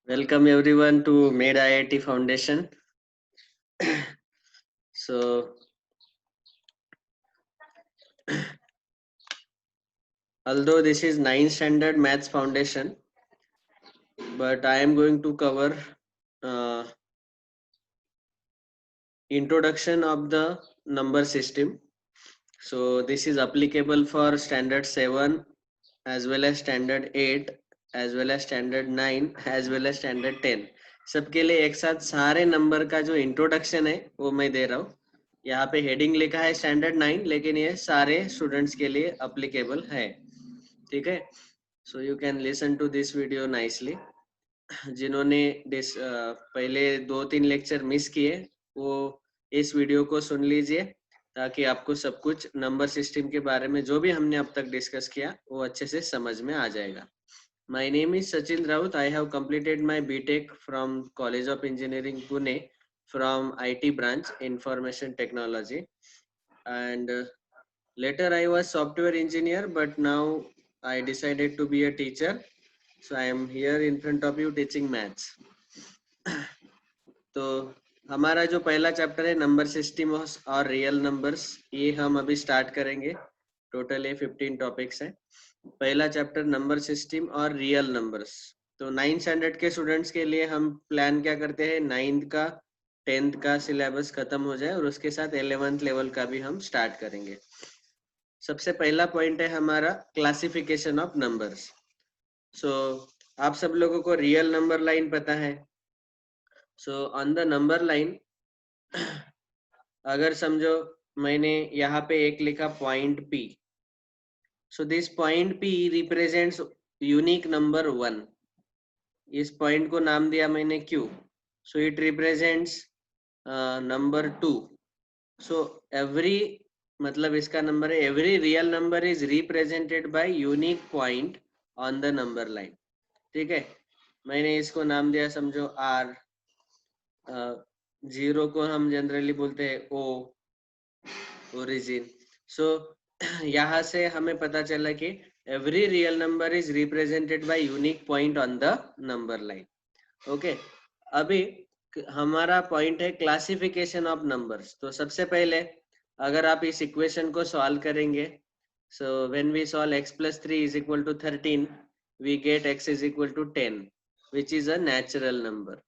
Welcome everyone to Made IIT Foundation. So, although this is 9th standard maths foundation, but I am going to cover uh, introduction of the number system. So, this is applicable for standard 7 as well as standard 8 as well as standard 9 as well as standard 10. सबके लिए एक साथ सारे number का जो introduction है वो मैं दे रहा हूँ. यहाँ पे हेडिंग लिखा है स्टैंडर्ड 9, लेकिन ये सारे स्टूडेंट्स के लिए अप्लीकेबल है. ठीक है. So you can listen to this video nicely. जिन्होंने पहले 2-3 लेक्चर मिस किए वो इस वीडियो को सुन लीजिए ताकि आपको सब कुछ नंबर सिस्टम के बारे में जो भी हमने अब तक डिस्कस किया वो अच्छे से समझ में आ जाएगा. My name is Sachin Raut. I have completed my BTech from College of Engineering Pune from IT branch Information Technology, and later I was software engineer, but now I decided to be a teacher. So I am here in front of you teaching maths. तो हमारा जो पहला chapter है number system और real numbers, ये हम अभी start करेंगे. टोटल ये 15 टॉपिक्स है. पहला चैप्टर नंबर सिस्टम और रियल नंबर्स. तो 9th स्टैंडर्ड के स्टूडेंट्स के लिए हम प्लान क्या करते हैं, 9th का 10th का सिलेबस खत्म हो जाए और उसके साथ 11th लेवल का भी हम स्टार्ट करेंगे. सबसे पहला पॉइंट है हमारा क्लासिफिकेशन ऑफ नंबर्स. सो आप सब लोगों को रियल नंबर लाइन पता है. So on the number line अगर समझो मैंने यहाँ पे एक लिखा point P. So this point P represents unique number 1. इस पॉइंट को नाम दिया मैंने Q. So it represents number 2. So every मतलब इसका नंबर है every real number is represented by unique point on the number line. ठीक है. मैंने इसको नाम दिया समझो R. 0 को हम जनरली बोलते हैं O, ओरिजिन. सो यहाँ से हमें पता चला कि every real number is represented by unique point on the number line. Okay. अभी हमारा पॉइंट है क्लासिफिकेशन ऑफ नंबर्स. तो सबसे पहले अगर आप इस इक्वेशन को सॉल्व करेंगे, so when we solve x + 3 = 13, we get x = 10 which is a natural number.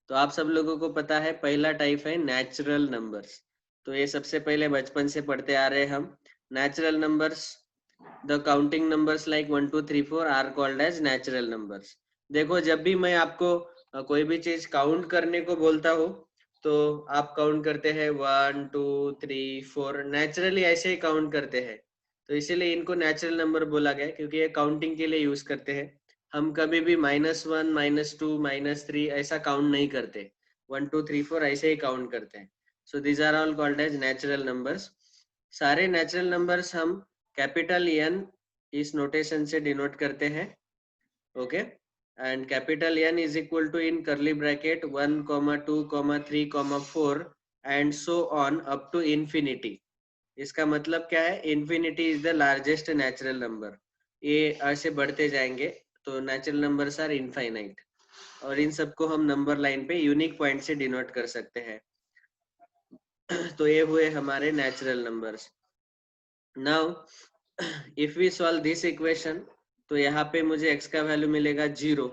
तो आप सब लोगों को पता है पहला टाइप है नेचुरल नंबर्स. तो ये सबसे पहले बचपन से पढ़ते आ रहे हैं हम. Natural numbers, the counting numbers like 1 2 3 4 are called as natural numbers. देखो जब भी मैं आपको कोई भी चीज काउंट करने को बोलता हूँ तो आप काउंट करते हैं 1 2 3 4, नेचुरली ऐसे ही काउंट करते हैं. तो इसीलिए इनको नेचुरल नंबर बोला गया क्योंकि ये काउंटिंग के लिए यूज करते हैं. हम कभी भी -1 -2 -3 ऐसा काउंट नहीं करते. 1 2 3 4 ऐसे ही काउंट करते हैं. So these are all called as natural numbers. सारे नेचुरल नंबर्स हम कैपिटल N इस नोटेशन से डिनोट करते हैं. Okay. And capital N is equal to in curly bracket 1, 2, 3, 4 and so on up to infinity. इसका मतलब क्या है, infinity is the largest natural number. ये ऐसे बढ़ते जाएंगे तो नेचुरल नंबर्स आर इनफाइनाइट. और इन सबको हम नंबर लाइन पे यूनिक पॉइंट से डिनोट कर सकते हैं. तो ये हुए हमारे natural numbers. Now if we solve this equation तो यहाँ पे मुझे x का वैल्यू मिलेगा 0,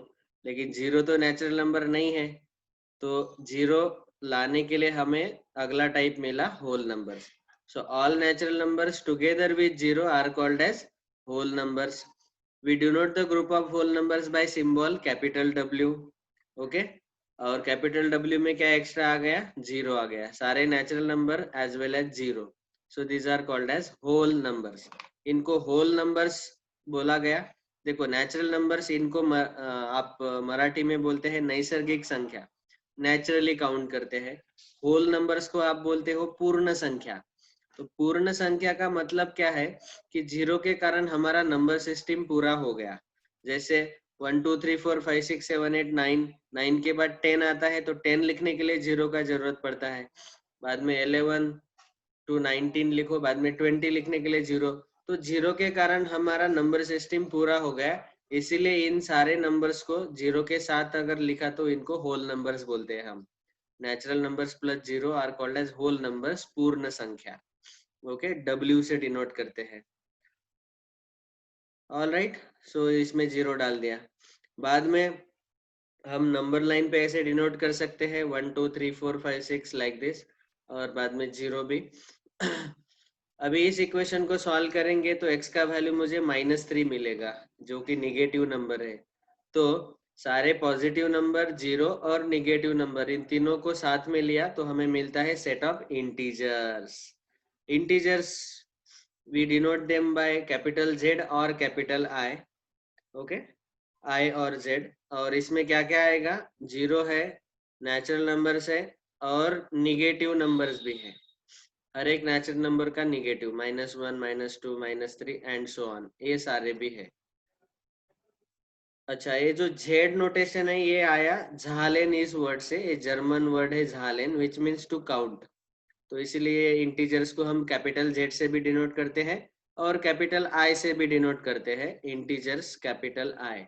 लेकिन 0 तो नेचुरल नंबर नहीं है. तो 0 लाने के लिए हमें अगला टाइप मिला whole numbers. So all natural numbers together with 0 are called as whole numbers. We denote the group of whole numbers by symbol capital W. Okay. और कैपिटल W में क्या एक्स्ट्रा आ गया, 0 आ गया. सारे natural number as well as 0. So these are called as whole numbers. इनको whole numbers बोला गया. देखो नेचुरल नंबर्स इनको आप मराठी में बोलते हैं नैसर्गिक संख्या, नेचुरली काउंट करते हैं. होल नंबर्स को आप बोलते हो पूर्ण संख्या. तो पूर्ण संख्या का मतलब क्या है कि 0 के कारण हमारा नंबर सिस्टम पूरा हो गया. जैसे 1 2 3 4 5 6 7 8 9, 9 के बाद 10 आता है तो 10 लिखने के लिए 0 का जरूरत पड़ता है. बाद में 11 to 19 लिखो, बाद में 20 लिखने के लिए 0. तो 0 के कारण हमारा नंबर सिस्टम पूरा हो गया. इसीलिए इन सारे नंबर्स को जीरो के साथ अगर लिखा तो इनको होल नंबर्स बोलते हैं हम। Natural numbers plus zero are called as whole numbers, पूर्ण संख्या। ओके, डब्ल्यू से डिनोट करते हैं। ऑल राइट, सो इसमें जीरो डाल दिया। बाद में हम नंबर लाइन पे ऐसे डिनोट कर सकते हैं 1 2 3 4 5 6 लाइक दिस, और बाद में जीरो भी। अभी इस इक्वेशन को सॉल्व करेंगे तो x का वैल्यू मुझे -3 मिलेगा, जो कि निगेटिव नंबर है। तो सारे पॉजिटिव नंबर, जीरो और निगेटिव नंबर, इन तीनों को साथ में लिया तो हमें मिलता है set of integers. Integers we denote them by capital Z और capital I, ओके, I और Z। और इसमें क्या क्या आएगा, जीरो है, नेचुरल नंबर्स है और निगेटिव नंबर्स भी है। हर एक नेचुरल नंबर का निगेटिव, -1 -2 -3 एंड सो ऑन, ये सारे भी है। अच्छा, ये जो जेड नोटेशन है ये आया झालेन इस वर्ड से, ये जर्मन वर्ड है झालेन, विच मीन्स टू काउंट। तो इसीलिए इंटीजर्स को हम कैपिटल जेड से भी डिनोट करते हैं और कैपिटल आई से भी डिनोट करते हैं। इंटीजर्स कैपिटल आई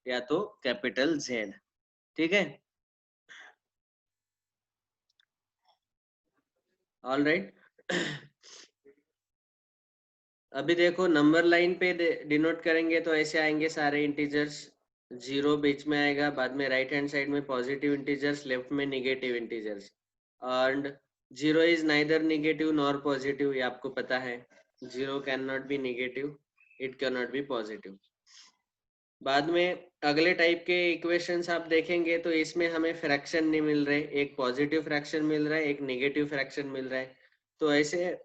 या तो कैपिटल जेड, ठीक है। All right. अभी देखो नंबर लाइन पे डिनोट करेंगे तो ऐसे आएंगे सारे इंटीजर्स। जीरो बीच में आएगा, बाद में राइट हैंड साइड में पॉजिटिव इंटीजर्स, लेफ्ट में negative integers. And zero is neither negative nor positive, ये आपको पता है। Zero can not B negative, it can not B positive. बाद में अगले टाइप के इक्वेशंस आप देखेंगे तो इसमें हमें फ्रैक्शन नहीं मिल रहे, एक पॉजिटिव फ्रैक्शन मिल रहा है, एक नेगेटिव फ्रैक्शन मिल रहा है। तो ऐसे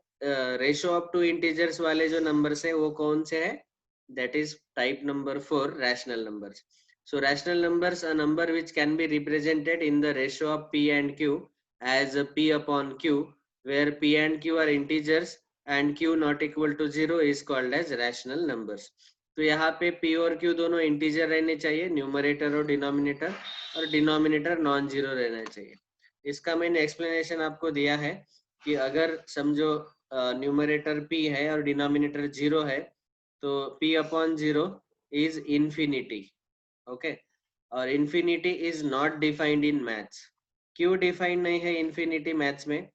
रेशो ऑफ टू इंटीजर्स वाले जो नंबर्स है वो कौन से है, that is type number 4, rational numbers. So rational numbers a number which can be represented in the ratio of p and q as p upon q, where p and q are integers and q not equal to 0 is called as rational numbers. तो यहाँ पे p और q दोनों integer रहने चाहिए, numerator और denominator, और denominator non zero रहना चाहिए। इसका मैंने एक्सप्लेनेशन आपको दिया है कि अगर समझो न्यूमरेटर p है और डिनोमिनेटर जीरो है तो p upon zero is infinity, okay. और infinity is not defined in maths. क्यों डिफाइंड नहीं है इंफिनिटी मैथ्स में,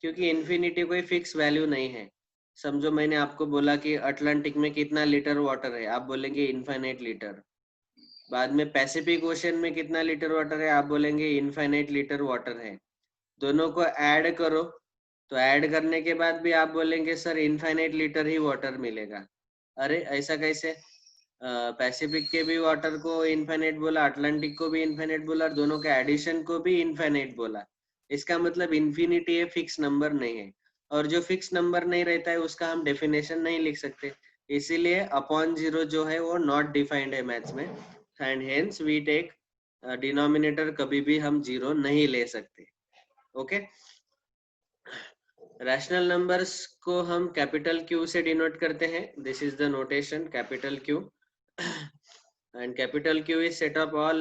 क्योंकि इंफिनिटी कोई फिक्स वैल्यू नहीं है। समझो मैंने आपको बोला कि अटलांटिक में कितना लीटर वाटर है, आप बोलेंगे इनफाइनाइट लीटर। बाद में पैसिफिक ओशन में कितना लीटर वाटर है, आप बोलेंगे इनफाइनाइट लीटर वाटर है। दोनों को ऐड करो तो ऐड करने के बाद भी आप बोलेंगे सर इनफाइनाइट लीटर ही वाटर मिलेगा। अरे ऐसा कैसे, पैसिफिक के भी वाटर को इनफाइनाइट बोला, अटलांटिक को भी इनफाइनाइट बोला, और दोनों के एडिशन को भी इनफाइनाइट बोला। इसका मतलब इन्फिनिटी फिक्स नंबर नहीं है, और जो फिक्स नंबर नहीं रहता है उसका हम डेफिनेशन नहीं लिख सकते। इसीलिए अपॉन जीरो जो है वो नॉट डिफाइंड है मैथ्स में, and hence we take denominator कभी भी हम जीरो नहीं ले सकते, ओके। रैशनल नंबर्स को हम कैपिटल क्यू से डिनोट करते हैं, this is the notation capital Q. and capital Q is set of all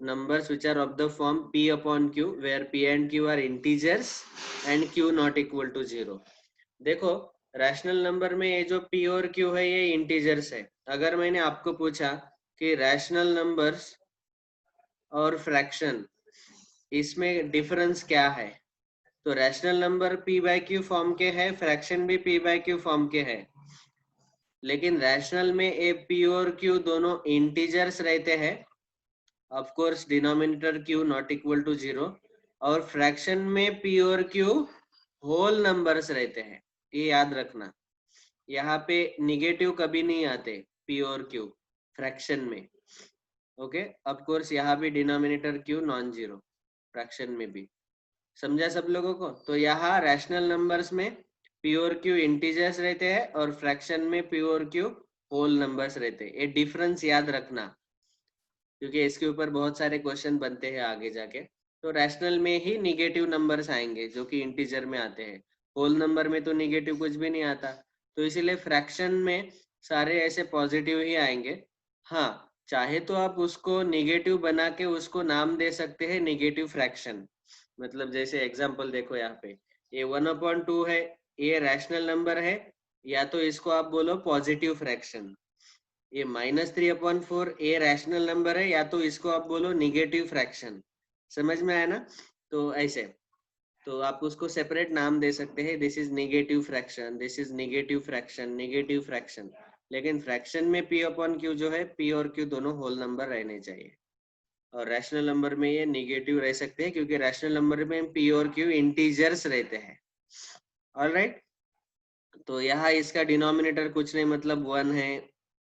numbers which are of the form p upon q, where p and q are integers and q not equal to 0. देखो rational number में ये जो p और q है ये integers है। अगर मैंने आपको पूछा कि रैशनल नंबर्स और फ्रैक्शन इसमें डिफरेंस क्या है, तो rational number p by q form के है, फ्रैक्शन भी p बाय q फॉर्म के है। लेकिन रैशनल में ए पी और क्यू दोनों इंटीजर्स रहते हैं, of course denominator q not equal to 0, और फ्रैक्शन में पी और क्यू होल नंबर्स रहते हैं, ये याद रखना। यहाँ पे निगेटिव कभी नहीं आते पी और क्यू फ्रैक्शन में, ओके। ऑफ कोर्स यहाँ भी denominator Q non zero, fraction में भी। समझा सब लोगों को? तो यहाँ रैशनल नंबर्स में पी और क्यू इंटीजर्स रहते हैं और फ्रैक्शन में पी और क्यू होल नंबर्स रहते हैं। ये डिफरेंस याद रखना, क्योंकि इसके ऊपर बहुत सारे क्वेश्चन बनते हैं आगे जाके। तो रैशनल में ही निगेटिव नंबर्स आएंगे जो कि इंटीजर में आते हैं, होल नंबर में तो निगेटिव कुछ भी नहीं आता। तो इसीलिए फ्रैक्शन में सारे ऐसे पॉजिटिव ही आएंगे। हाँ, चाहे तो आप उसको निगेटिव बना के उसको नाम दे सकते हैं निगेटिव फ्रैक्शन। मतलब जैसे एग्जांपल देखो यहाँ पे ये 1/2 है, ये रैशनल नंबर है, या तो इसको आप बोलो पॉजिटिव फ्रैक्शन, ये -3/4 ए रैशनल नंबर है, या तो इसको आप बोलो निगेटिव फ्रैक्शन। समझ में आया ना? तो ऐसे, तो आप उसको सेपरेट नाम दे सकते हैं, this is negative fraction, this is negative fraction, negative fraction. लेकिन फ्रैक्शन में p/q जो है, p और q दोनों होल नंबर रहने चाहिए, और रैशनल नंबर में ये नेगेटिव रह सकते हैं, क्योंकि रैशनल नंबर में p और q इंटीजर्स रहते हैं। ऑलराइट, तो यहाँ इसका डिनोमिनेटर कुछ नहीं, मतलब 1 है,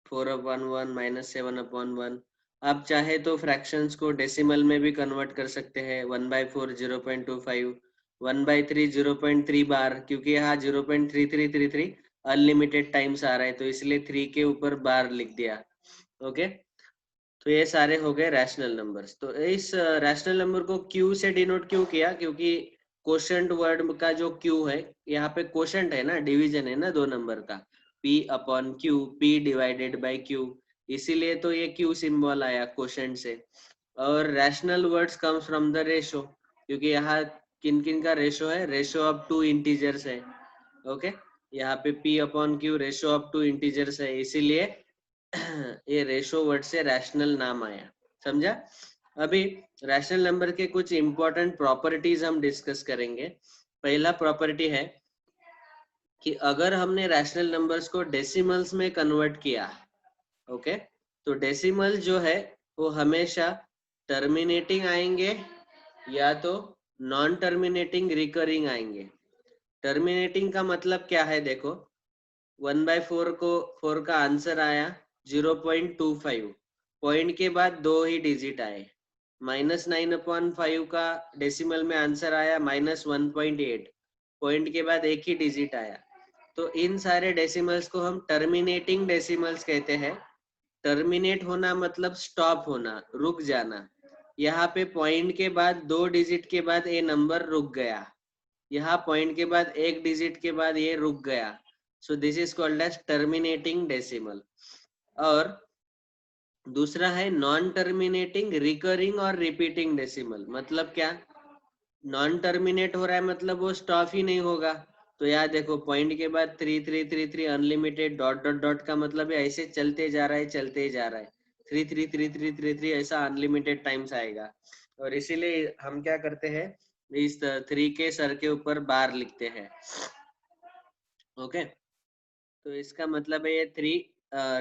4/1 -7/1। आप चाहे तो फ्रैक्शंस को डेसिमल में भी कन्वर्ट कर सकते हैं, 1/4 0.25, 1/3 0.3 बार, क्योंकि यहाँ 0.3333 अनलिमिटेड टाइम्स आ रहा है, तो इसलिए 3 के ऊपर बार लिख दिया। ओके, तो ये सारे हो गए रैशनल नंबर्स। तो इस रैशनल नंबर को क्यू से डिनोट क्यों किया? क्योंकि कोशेंट वर्ड का जो क्यू है, यहाँ पे कोशेंट है ना, डिवीजन है ना दो नंबर का, p/q, p divided by q, इसीलिए तो ये q सिंबल आया कोशेंट से। और rational words comes from the ratio, क्योंकि यहाँ किन किन का रेशो है, रेशो ऑफ टू इंटीजर्स है। ओके, यहाँ पे p/q ratio of two integers है, इसीलिए ये रेशो वर्ड से रैशनल नाम आया। समझा? अभी रैशनल नंबर के कुछ इंपॉर्टेंट प्रॉपर्टीज हम डिस्कस करेंगे। पहला प्रॉपर्टी है कि अगर हमने रैशनल नंबर्स को डेसिमल्स में कन्वर्ट किया, ओके, तो डेसिमल जो है वो हमेशा टर्मिनेटिंग आएंगे या तो नॉन टर्मिनेटिंग रिकरिंग आएंगे। टर्मिनेटिंग का मतलब क्या है? देखो, 1/4 को 4 का आंसर आया 0.25, पॉइंट के बाद दो ही डिजिट आए। -9/5 का डेसिमल में आंसर आया -1.8, पॉइंट के बाद एक ही डिजिट आया। तो इन सारे डेसिमल्स को हम टर्मिनेटिंग डेसिमल्स कहते हैं। टर्मिनेट होना मतलब स्टॉप होना, रुक जाना। यहाँ पे पॉइंट के बाद दो डिजिट के बाद ये नंबर रुक गया, यहाँ पॉइंट के बाद एक डिजिट के बाद ये रुक गया, so this is called as terminating decimal. और दूसरा है नॉन टर्मिनेटिंग रिकरिंग और रिपीटिंग डेसिमल। मतलब क्या? नॉन टर्मिनेट हो रहा है मतलब वो स्टॉप ही नहीं होगा। तो यार देखो, पॉइंट के बाद 3333 अनलिमिटेड डॉट डॉट डॉट का मतलब है ऐसे चलते जा रहा है, चलते जा रहा है, 333333 ऐसा अनलिमिटेड टाइम्स आएगा। और इसीलिए हम क्या करते हैं, इस 3 के सर के ऊपर बार लिखते हैं। ओके, तो इसका मतलब है ये 3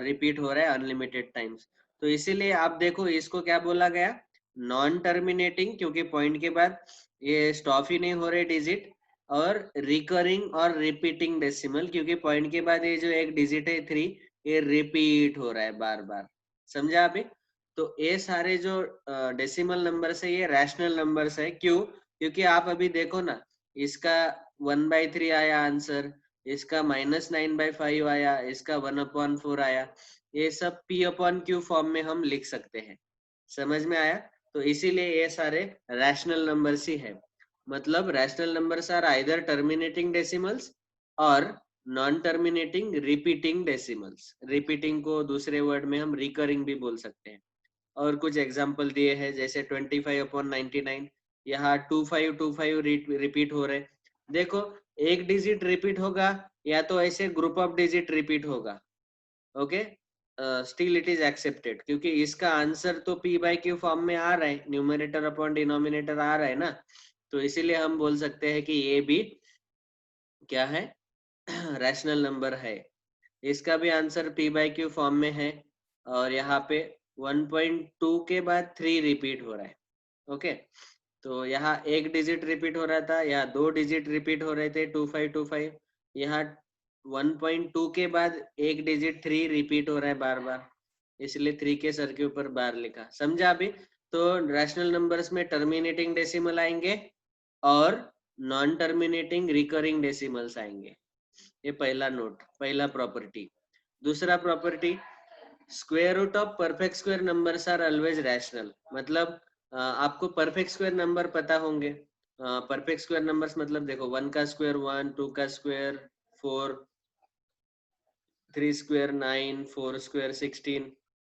रिपीट हो रहा है अनलिमिटेड टाइम्स। तो इसीलिए आप देखो, इसको क्या बोला गया, नॉन टर्मिनेटिंग, क्योंकि पॉइंट के बाद ये स्टॉप ही नहीं हो रहे डिजिट, और रिकरिंग और रिपीटिंग डेसिमल, क्योंकि पॉइंट के बाद ये जो एक डिजिट है 3, ये रिपीट हो रहा है बार बार। समझा अभी? तो ये सारे जो डेसिमल नंबर्स है ये रैशनल नंबर्स है। क्यों? क्योंकि आप अभी देखो ना, इसका 1/3 आया आंसर, इसका -9/5 आया, इसका 1/4 आया, ये सब p/q फॉर्म में हम लिख सकते हैं। समझ में आया? तो इसीलिए ये सारे रैशनल नंबर्स ही है। मतलब rational numbers are either terminating decimals और non terminating repeating decimals. Repeating को दूसरे वर्ड में हम रिकरिंग भी बोल सकते हैं। और कुछ एग्जांपल दिए हैं, जैसे 25/99, यहाँ 2525 रिपीट हो रहे। देखो, एक डिजिट रिपीट होगा या तो ऐसे ग्रुप ऑफ डिजिट रिपीट होगा, okay, still it is accepted, क्योंकि इसका आंसर तो p/q फॉर्म में आ रहा है, न्यूमरेटर अपॉन डिनोमिनेटर आ रहा है ना। तो इसीलिए हम बोल सकते हैं कि ये भी क्या है, रैशनल नंबर है। इसका भी आंसर p/q फॉर्म में है, और यहाँ पे 1.2 के बाद 3 रिपीट हो रहा है। ओके, तो यहाँ एक डिजिट रिपीट हो रहा था, यहाँ दो डिजिट रिपीट हो रहे थे 2525, यहाँ 1.2 के बाद एक डिजिट 3 रिपीट हो रहा है बार बार, इसलिए 3 के सर के ऊपर बार लिखा। समझा अभी? तो रैशनल नंबर्स में टर्मिनेटिंग डेसिमल आएंगे और नॉन टर्मिनेटिंग रिकरिंग डेसिमल्स आएंगे। ये पहला नोट, पहला प्रॉपर्टी। दूसरा property, square root of perfect square numbers are always rational. मतलब आपको परफेक्ट स्क्वायर नंबर पता होंगे। परफेक्ट स्क्वायर नंबर्स मतलब देखो, 1 का स्क्वायर 1, 2 का स्क्वायर 4, 3 स्क्वायर 9, 4 स्क्वायर 16।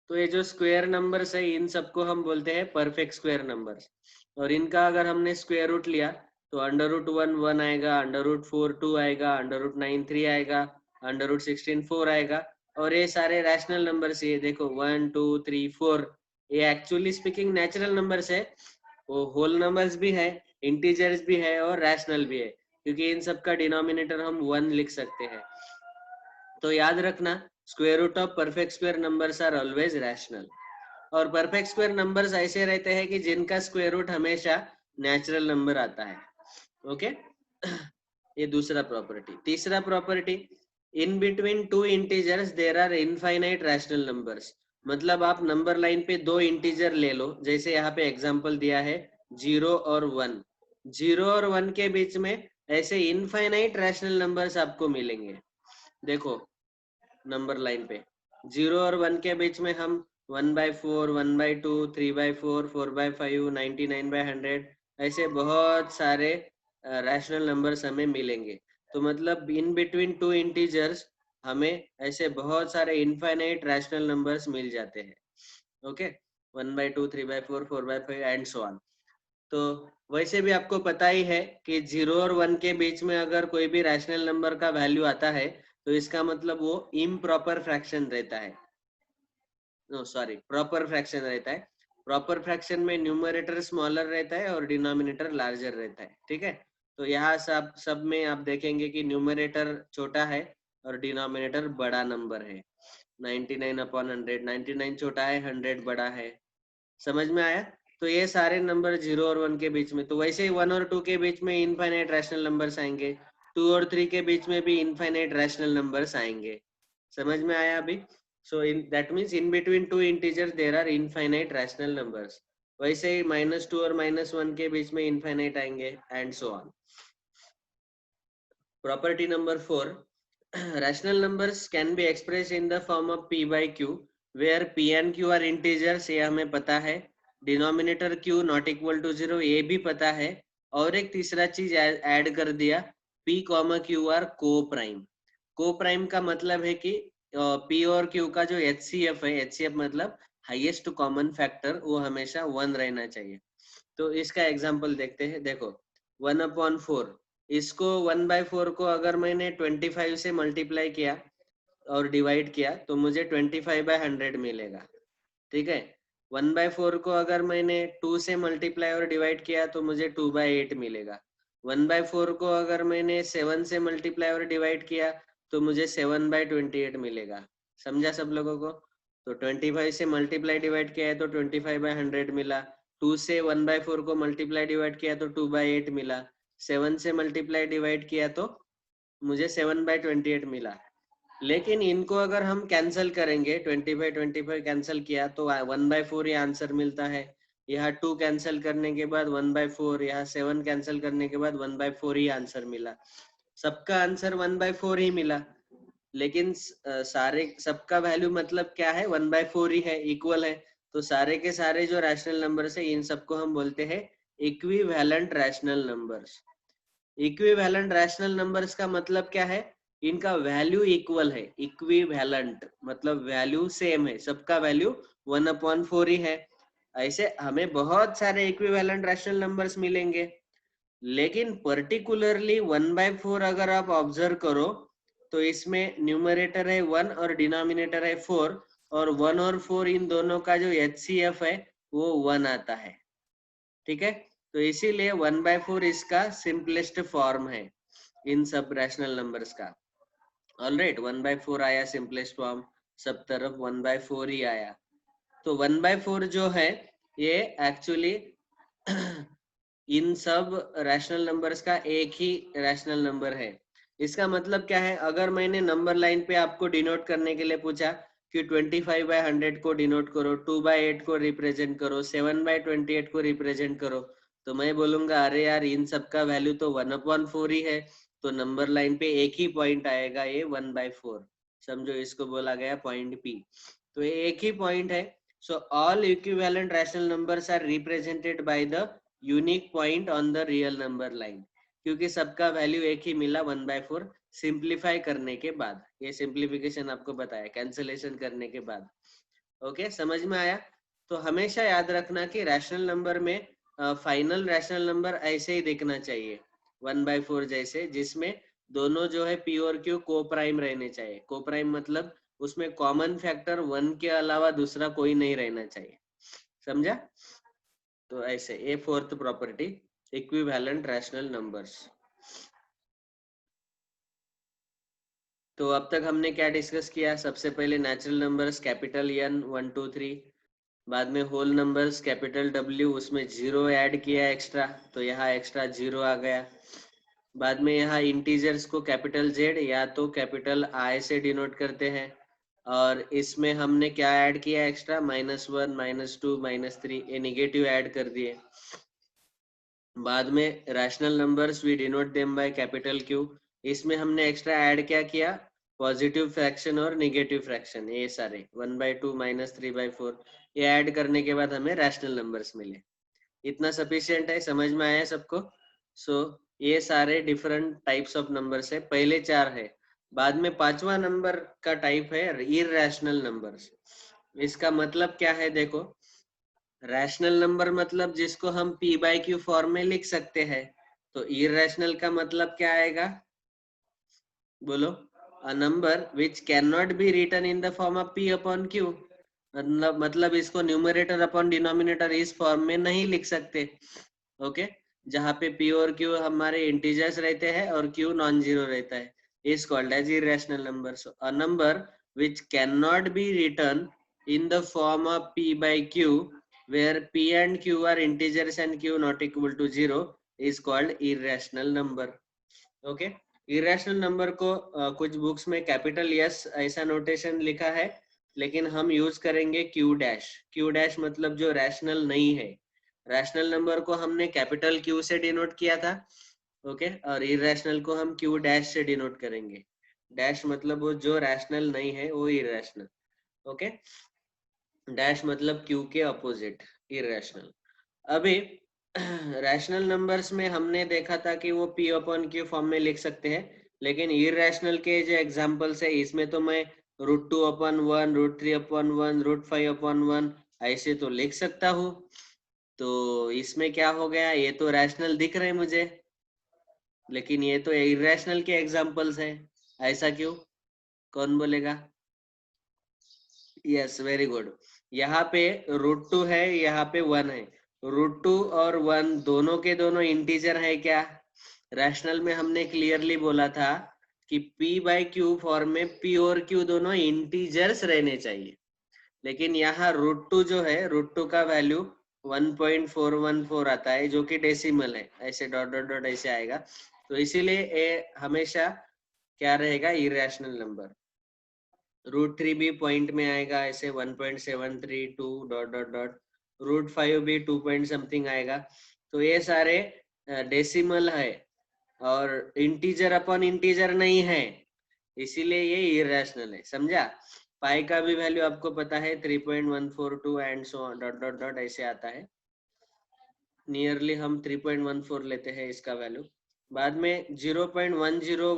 तो ये जो स्क्वायर नंबर्स है, इन सबको हम बोलते हैं परफेक्ट स्क्वायर नंबर्स। और इनका अगर हमने स्क्वायर रूट लिया तो √1 1 आएगा, √4 2 आएगा, √9 3 आएगा, √16 4 आएगा, और ये सारे रैशनल नंबर्स, ये देखो 1 2 3 4, ये एक्चुअली स्पीकिंग नेचुरल नंबर्स है, वो होल नंबर्स भी है, इंटीजर्स भी है और रैशनल भी है, क्योंकि इन सब का डिनोमिनेटर हम 1 लिख सकते हैं। तो याद रखना, square root of perfect square numbers are always rational. और परफेक्ट स्क्वायर नंबर्स ऐसे रहते हैं कि जिनका स्क्वायर रूट हमेशा नेचुरल नंबर आता है। ओके ये दूसरा प्रॉपर्टी। तीसरा property, in between two integers there are infinite rational numbers. मतलब आप नंबर लाइन पे दो इंटीजर ले लो, जैसे यहाँ पे एग्जांपल दिया है 0 और 1। 0 और 1 के बीच में ऐसे इनफाइनाइट रैशनल नंबर्स आपको मिलेंगे। देखो नंबर लाइन पे 0 और 1 के बीच में हम 1/4, 1/2, 3/4, 4/5, 99/100 ऐसे बहुत सारे रैशनल नंबर्स हमें मिलेंगे। तो मतलब इन बिटवीन टू इंटीजर्स हमें ऐसे बहुत सारे इनफाइनाइट रैशनल नंबर्स मिल जाते हैं। Okay 1/2, 3/4, 4/5 and so on. तो वैसे भी आपको पता ही है कि 0 और 1 के बीच में अगर कोई भी रैशनल नंबर का वैल्यू आता है तो इसका मतलब वो इम्प्रॉपर फ्रैक्शन रहता है, नो सॉरी प्रॉपर फ्रैक्शन रहता है। प्रॉपर फ्रैक्शन में न्यूमरेटर स्मॉलर रहता है और डिनोमिनेटर लार्जर रहता है। ठीक है, तो यहाँ सब में आप देखेंगे कि न्यूमरेटर छोटा है और डिनोमिनेटर बड़ा नंबर है। 99/100, 99 छोटा है, 100 बड़ा है। समझ में आया? तो ये सारे नंबर 0 और 1 के बीच में, तो वैसे ही 1 और 2 के बीच में इनफाइनाइट रैशनल नंबर्स आएंगे, 2 और 3 के बीच में भी इनफाइनाइट रैशनल नंबर्स आएंगे। समझ में आया अभी? So in that means in between two integers there are infinite rational numbers. वैसे ही -2 और -1 के बीच में इनफाइनाइट आएंगे and so on. Property number 4, rational numbers can be expressed in the form of p by q where p and q are integers, ये हमें पता है। Denominator q not equal to 0, ये भी पता है। और एक तीसरा चीज ऐड कर दिया, p, q आर को प्राइम। को प्राइम का मतलब है कि p और q का जो HCF है, HCF मतलब हाईएस्ट कॉमन फैक्टर, वो हमेशा 1 रहना चाहिए। तो इसका एग्जांपल देखते हैं। देखो 1/4, इसको 1/4 को अगर मैंने 25 से मल्टीप्लाई किया और डिवाइड किया तो मुझे 25/100 मिलेगा। ठीक है, 1/4 को अगर मैंने 2 से मल्टीप्लाई और डिवाइड किया तो मुझे 2/8 मिलेगा। 1/4 को अगर मैंने 7 से मल्टीप्लाई और डिवाइड किया तो मुझे 7/28 मिलेगा। समझा सब लोगों को? तो 25 से मल्टीप्लाई डिवाइड किया है तो 25/100 मिला। 2 से 1/4 को मल्टीप्लाई डिवाइड किया तो 2/8 मिला। 7 से मल्टीप्लाई डिवाइड किया तो मुझे 7/28 मिला। लेकिन इनको अगर हम कैंसिल करेंगे, 25 कैंसिल किया तो 1/4 ये आंसर मिलता है। यहाँ 2 कैंसिल करने के बाद 1/4, यहाँ 7 कैंसिल करने के बाद 1/4 ही आंसर मिला। सबका आंसर 1/4 ही मिला। लेकिन सारे सबका वैल्यू मतलब क्या है, 1/4 ही है, इक्वल है। तो सारे के सारे जो रैशनल नंबर्स है इन सबको हम बोलते हैं equivalent rational numbers. Equivalent rational numbers का मतलब क्या है, इनका वैल्यू इक्वल है। इक्विवेलेंट मतलब वैल्यू सेम है, सबका वैल्यू 1/4 ही है। ऐसे हमें बहुत सारे इक्विवेलेंट रैशनल नंबर्स मिलेंगे, लेकिन पर्टिकुलरली 1/4 अगर आप ऑब्जर्व करो तो इसमें न्यूमरेटर है 1 और डिनोमिनेटर है 4, और 1 और 4 इन दोनों का जो HCF है वो 1 आता है। ठीक है, तो इसीलिए 1/4 इसका सिंपलेस्ट फॉर्म है इन सब रैशनल नंबर्स का। ऑलराइट, 1/4 आया सिंपलेस्ट फॉर्म, सब तरफ 1/4 ही आया। तो 1/4 जो है ये एक्चुअली इन सब रैशनल नंबर्स का एक ही रैशनल नंबर है। इसका मतलब क्या है, अगर मैंने नंबर लाइन पे आपको डिनोट करने के लिए पूछा कि 25/100 को डिनोट करो, 2/8 को रिप्रेजेंट करो, 7/28 को रिप्रेजेंट करो, तो मैं बोलूंगा अरे यार इन सब का वैल्यू तो 1/4 ही है, तो नंबर लाइन पे एक ही पॉइंट आएगा, ये 1/4। समझो, इसको बोला गया पॉइंट P। तो ये एक ही पॉइंट है। So all equivalent rational numbers are represented by the unique point on the real number line, क्योंकि सबका वैल्यू एक ही मिला 1/4 सिंप्लीफाई करने के बाद। ये सिंप्लीफिकेशन आपको बताया कैंसलेशन करने के बाद। ओके, समझ में आया? तो हमेशा याद रखना कि रैशनल नंबर में फाइनल रैशनल नंबर ऐसे ही देखना चाहिए 1/4 जैसे, जिसमें दोनों जो है P और Q को प्राइम रहने चाहिए। को प्राइम मतलब उसमें कॉमन फैक्टर 1 के अलावा दूसरा कोई नहीं रहना चाहिए, समझा? तो ऐसे ये fourth property, equivalent rational numbers. तो अब तक हमने क्या डिस्कस किया? सबसे पहले नेचुरल नंबर्स कैपिटल N 1 2 3, बाद में होल नंबर्स कैपिटल W, उसमें जीरो ऐड किया एक्स्ट्रा, तो यहाँ एक्स्ट्रा जीरो आ गया। बाद में यहाँ इंटीजर्स को कैपिटल Z या तो कैपिटल I से डिनोट करते हैं, और इसमें हमने क्या ऐड किया एक्स्ट्रा? -1 -2 -3, ये निगेटिव ऐड कर दिए। बाद में rational numbers we denote them by capital Q, इसमें हमने एक्स्ट्रा ऐड क्या किया? पॉजिटिव फ्रैक्शन और नेगेटिव फ्रैक्शन, ये सारे 1/2 -3/4, ये ऐड करने के बाद हमें रैशनल नंबर्स मिले। इतना सफिशिएंट है? समझ में आया सबको? सो ये सारे डिफरेंट टाइप्स ऑफ नंबर्स है, पहले 4 है। बाद में 5वां नंबर का टाइप है इररेशनल नंबर्स। इसका मतलब क्या है? देखो, रैशनल नंबर मतलब जिसको हम p/q फॉर्म में लिख सकते हैं, तो इररेशनल का मतलब क्या आएगा? बोलो। A number which can not be written in the form of p/q, मतलब इसको न्यूमरेटर अपॉन डिनोमिनेटर इस फॉर्म में नहीं लिख सकते। ओके, जहाँ पे p और q हमारे इंटीजर्स रहते हैं और q नॉन जीरो रहता है, is called as irrational number. So a number which can not be written in the form of p/q where p and q are integers and q not equal to 0 is called irrational number. okay, irrational number को कुछ books में capital S ऐसा notation लिखा है, लेकिन हम use करेंगे q dash. q dash मतलब जो रैशनल नहीं है। रैशनल नंबर को हमने कैपिटल Q से डिनोट किया था, ओके, और इररेशनल को हम q डैश से डिनोट करेंगे। डैश मतलब वो जो रैशनल नहीं है वो इररेशनल, ओके। डैश मतलब क्यू के अपोजिट, इररेशनल। अभी रैशनल नंबर्स में हमने देखा था कि वो p/q फॉर्म में लिख सकते हैं, लेकिन इररेशनल के जो एग्जांपल्स है इसमें तो मैं √2/1, √3/1, √5/1 ऐसे तो लिख सकता हूँ। तो इसमें क्या हो गया? ये तो रैशनल दिख रहे मुझे, लेकिन ये तो इररेशनल के एग्जांपल्स है। ऐसा क्यों? कौन बोलेगा? Yes, very good. यहाँ पे √2 है, यहाँ पे 1 है। √2 और 1 दोनों के दोनों इंटीजर है क्या? रैशनल में हमने क्लियरली बोला था कि p/q फॉर्म में p और q दोनों इंटीजर्स रहने चाहिए, लेकिन यहाँ √2 जो है, √2 का वैल्यू 1.414 आता है, जो कि डेसिमल है, ऐसे डॉट डॉट डॉट ऐसे आएगा, तो इसीलिए ये हमेशा क्या रहेगा? Irrational number. √3 भी पॉइंट में आएगा, ऐसे 1.732 डॉट डॉट डॉट। √5 भी 2 पॉइंट समथिंग आएगा। तो ये सारे डेसिमल है और इंटीजर अपॉन इंटीजर नहीं है, इसीलिए ये इररेशनल है, समझा? पाई का भी वैल्यू आपको पता है 3.142 and so on dot dot dot ऐसे आता है। नियरली हम 3.14 लेते हैं इसका वैल्यू। बाद में 0.10 100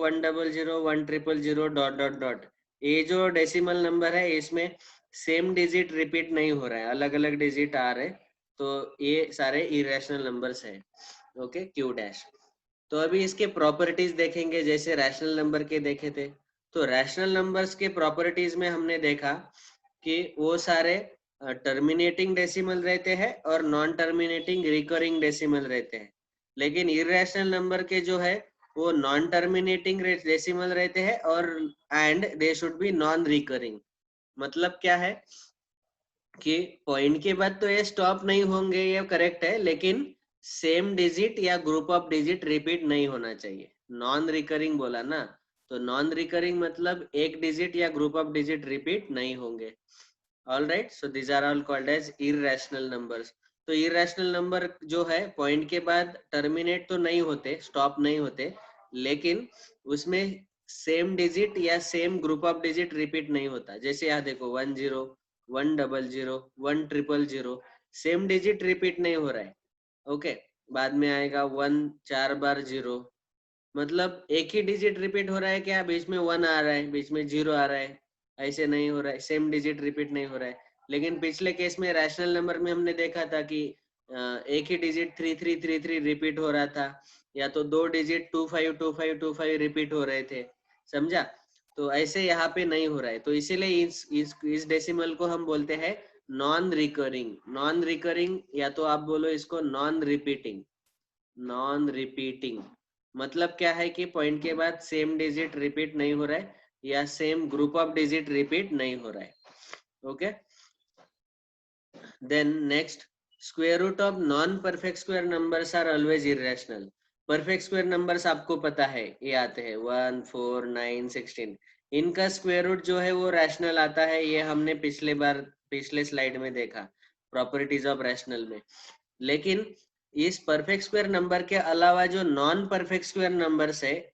100 डॉट डॉट डॉट, ये जो डेसिमल नंबर है इसमें सेम डिजिट रिपीट नहीं हो रहा है, अलग अलग डिजिट आ रहे, तो ये सारे इरेशनल नंबर्स है, ओके, क्यू डैश। तो अभी इसके प्रॉपर्टीज देखेंगे, जैसे रैशनल नंबर के देखे थे। तो रैशनल नंबर्स के प्रॉपर्टीज में हमने देखा कि वो सारे टर्मिनेटिंग डेसिमल रहते हैं और नॉन टर्मिनेटिंग रिकरिंग डेसिमल रहते हैं, लेकिन इररेशनल नंबर के जो है वो नॉन टर्मिनेटिंग डेसिमल रहते हैं और and they should be non recurring. मतलब क्या है कि पॉइंट के बाद तो ये स्टॉप नहीं होंगे, ये करेक्ट है, लेकिन सेम डिजिट या ग्रुप ऑफ डिजिट रिपीट नहीं होना चाहिए। नॉन रिकरिंग बोला ना, तो नॉन रिकरिंग मतलब एक डिजिट या ग्रुप ऑफ डिजिट रिपीट नहीं होंगे। All right, so these are all called as irrational numbers. तो इररेशनल नंबर जो है पॉइंट के बाद टर्मिनेट तो नहीं होते, स्टॉप नहीं होते, लेकिन उसमें सेम डिजिट या same group of digit repeat नहीं होता। जैसे यहाँ देखो 10 100 100 सेम डिजिट रिपीट नहीं हो रहा है, ओके। बाद में आएगा 1 4 बार 0, मतलब एक ही डिजिट रिपीट हो रहा है क्या? बीच में 1 आ रहा है, बीच में 0 आ रहा है, ऐसे नहीं हो रहा है, सेम डिजिट रिपीट नहीं हो रहा है। लेकिन पिछले केस में रैशनल नंबर में हमने देखा था कि एक ही डिजिट 3333 रिपीट हो रहा था, या तो दो डिजिट 252525 रिपीट हो रहे थे, समझा? तो ऐसे यहाँ पे नहीं हो रहा है, तो इसीलिए इस डेसिमल को हम बोलते हैं नॉन रिकरिंग। नॉन रिकरिंग या तो आप बोलो इसको नॉन रिपीटिंग। नॉन रिपीटिंग मतलब क्या है कि पॉइंट के बाद सेम डिजिट रिपीट नहीं हो रहा है या same group of digit repeat नहीं हो रहा है। Okay, then next, square root of non perfect square numbers are always irrational. Perfect square numbers आपको पता है ये आते हैं 1, 4, 9, 16। इनका स्क्वायर रूट जो है वो रैशनल आता है, ये हमने पिछले स्लाइड में देखा प्रॉपर्टीज ऑफ रैशनल में। लेकिन इस परफेक्ट स्क्वायर नंबर के अलावा जो नॉन परफेक्ट स्क्वायर नंबर्स है,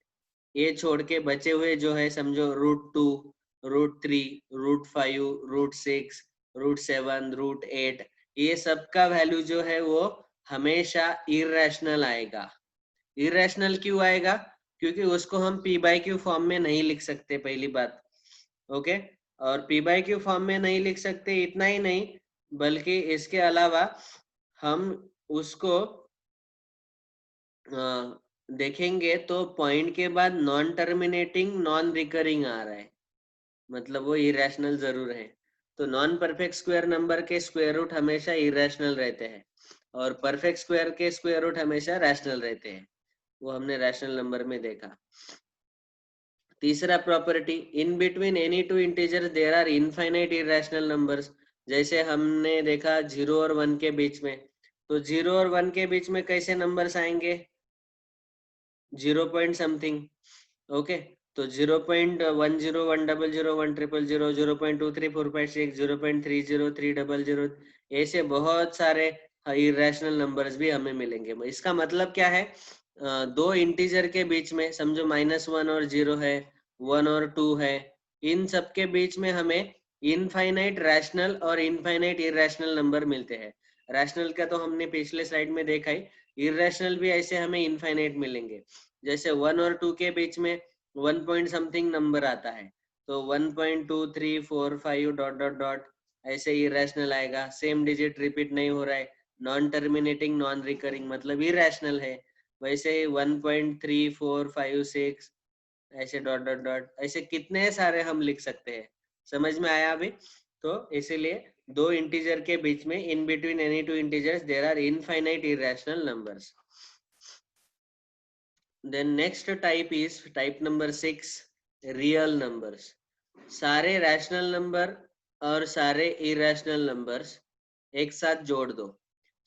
ये छोड़ के बचे हुए जो है समझो √2, √3, √5, √6, √7, √8, ये सब का वैल्यू जो है वो हमेशा इरेशनल आएगा। इरेशनल क्यों आएगा? क्योंकि उसको हम p बाई क्यू फॉर्म में नहीं लिख सकते, पहली बात। ओके, और p बाई क्यू फॉर्म में नहीं लिख सकते, इतना ही नहीं बल्कि इसके अलावा हम उसको देखेंगे तो पॉइंट के बाद नॉन टर्मिनेटिंग नॉन रिकरिंग आ रहा है, मतलब वो इरेशनल जरूर है। तो नॉन परफेक्ट स्क्वायर नंबर के स्क्वायर रूट हमेशा इरेशनल रहते हैं और परफेक्ट स्क्वायर के स्क्वायर रूट हमेशा रैशनल रहते हैं, वो हमने रैशनल नंबर में देखा। तीसरा property, in between any two integers there are infinite irrational numbers. जैसे हमने देखा 0 और 1 के बीच में, तो 0 और 1 के बीच में कैसे नंबर्स आएंगे? 0 पॉइंट समथिंग। ओके, तो 0.10, 100, 100, 0.23, 456, 0.30, 300, ऐसे बहुत सारे इरेशनल नंबर्स भी हमें मिलेंगे। इसका मतलब क्या है? दो इंटीजर के बीच में समझो -1 और 0 है, 1 और 2 है, इन सब के बीच में हमें इनफाइनाइट रैशनल और इनफाइनाइट इरेशनल नंबर मिलते हैं। रैशनल का तो हमने पिछले स्लाइड में देखा ही, इरेशनल भी ऐसे हमें इनफाइनाइट मिलेंगे। जैसे 1 और 2 के बीच में 1 पॉइंट समथिंग नंबर आता है, तो 1.2345 डॉट डॉट डॉट ऐसे इरेशनल आएगा, सेम डिजिट रिपीट नहीं हो रहा है, नॉन टर्मिनेटिंग नॉन रिकरिंग मतलब इरेशनल है। वैसे ही 1.3456 ऐसे डॉट डॉट डॉट ऐसे कितने सारे हम लिख सकते हैं। समझ में आया अभी? तो इसीलिए दो इंटीजर के बीच में in between any two integers there are infinite irrational numbers. Then next type is type number 6, real numbers. सारे रैशनल नंबर और सारे इरेशनल नंबर्स एक साथ जोड़ दो।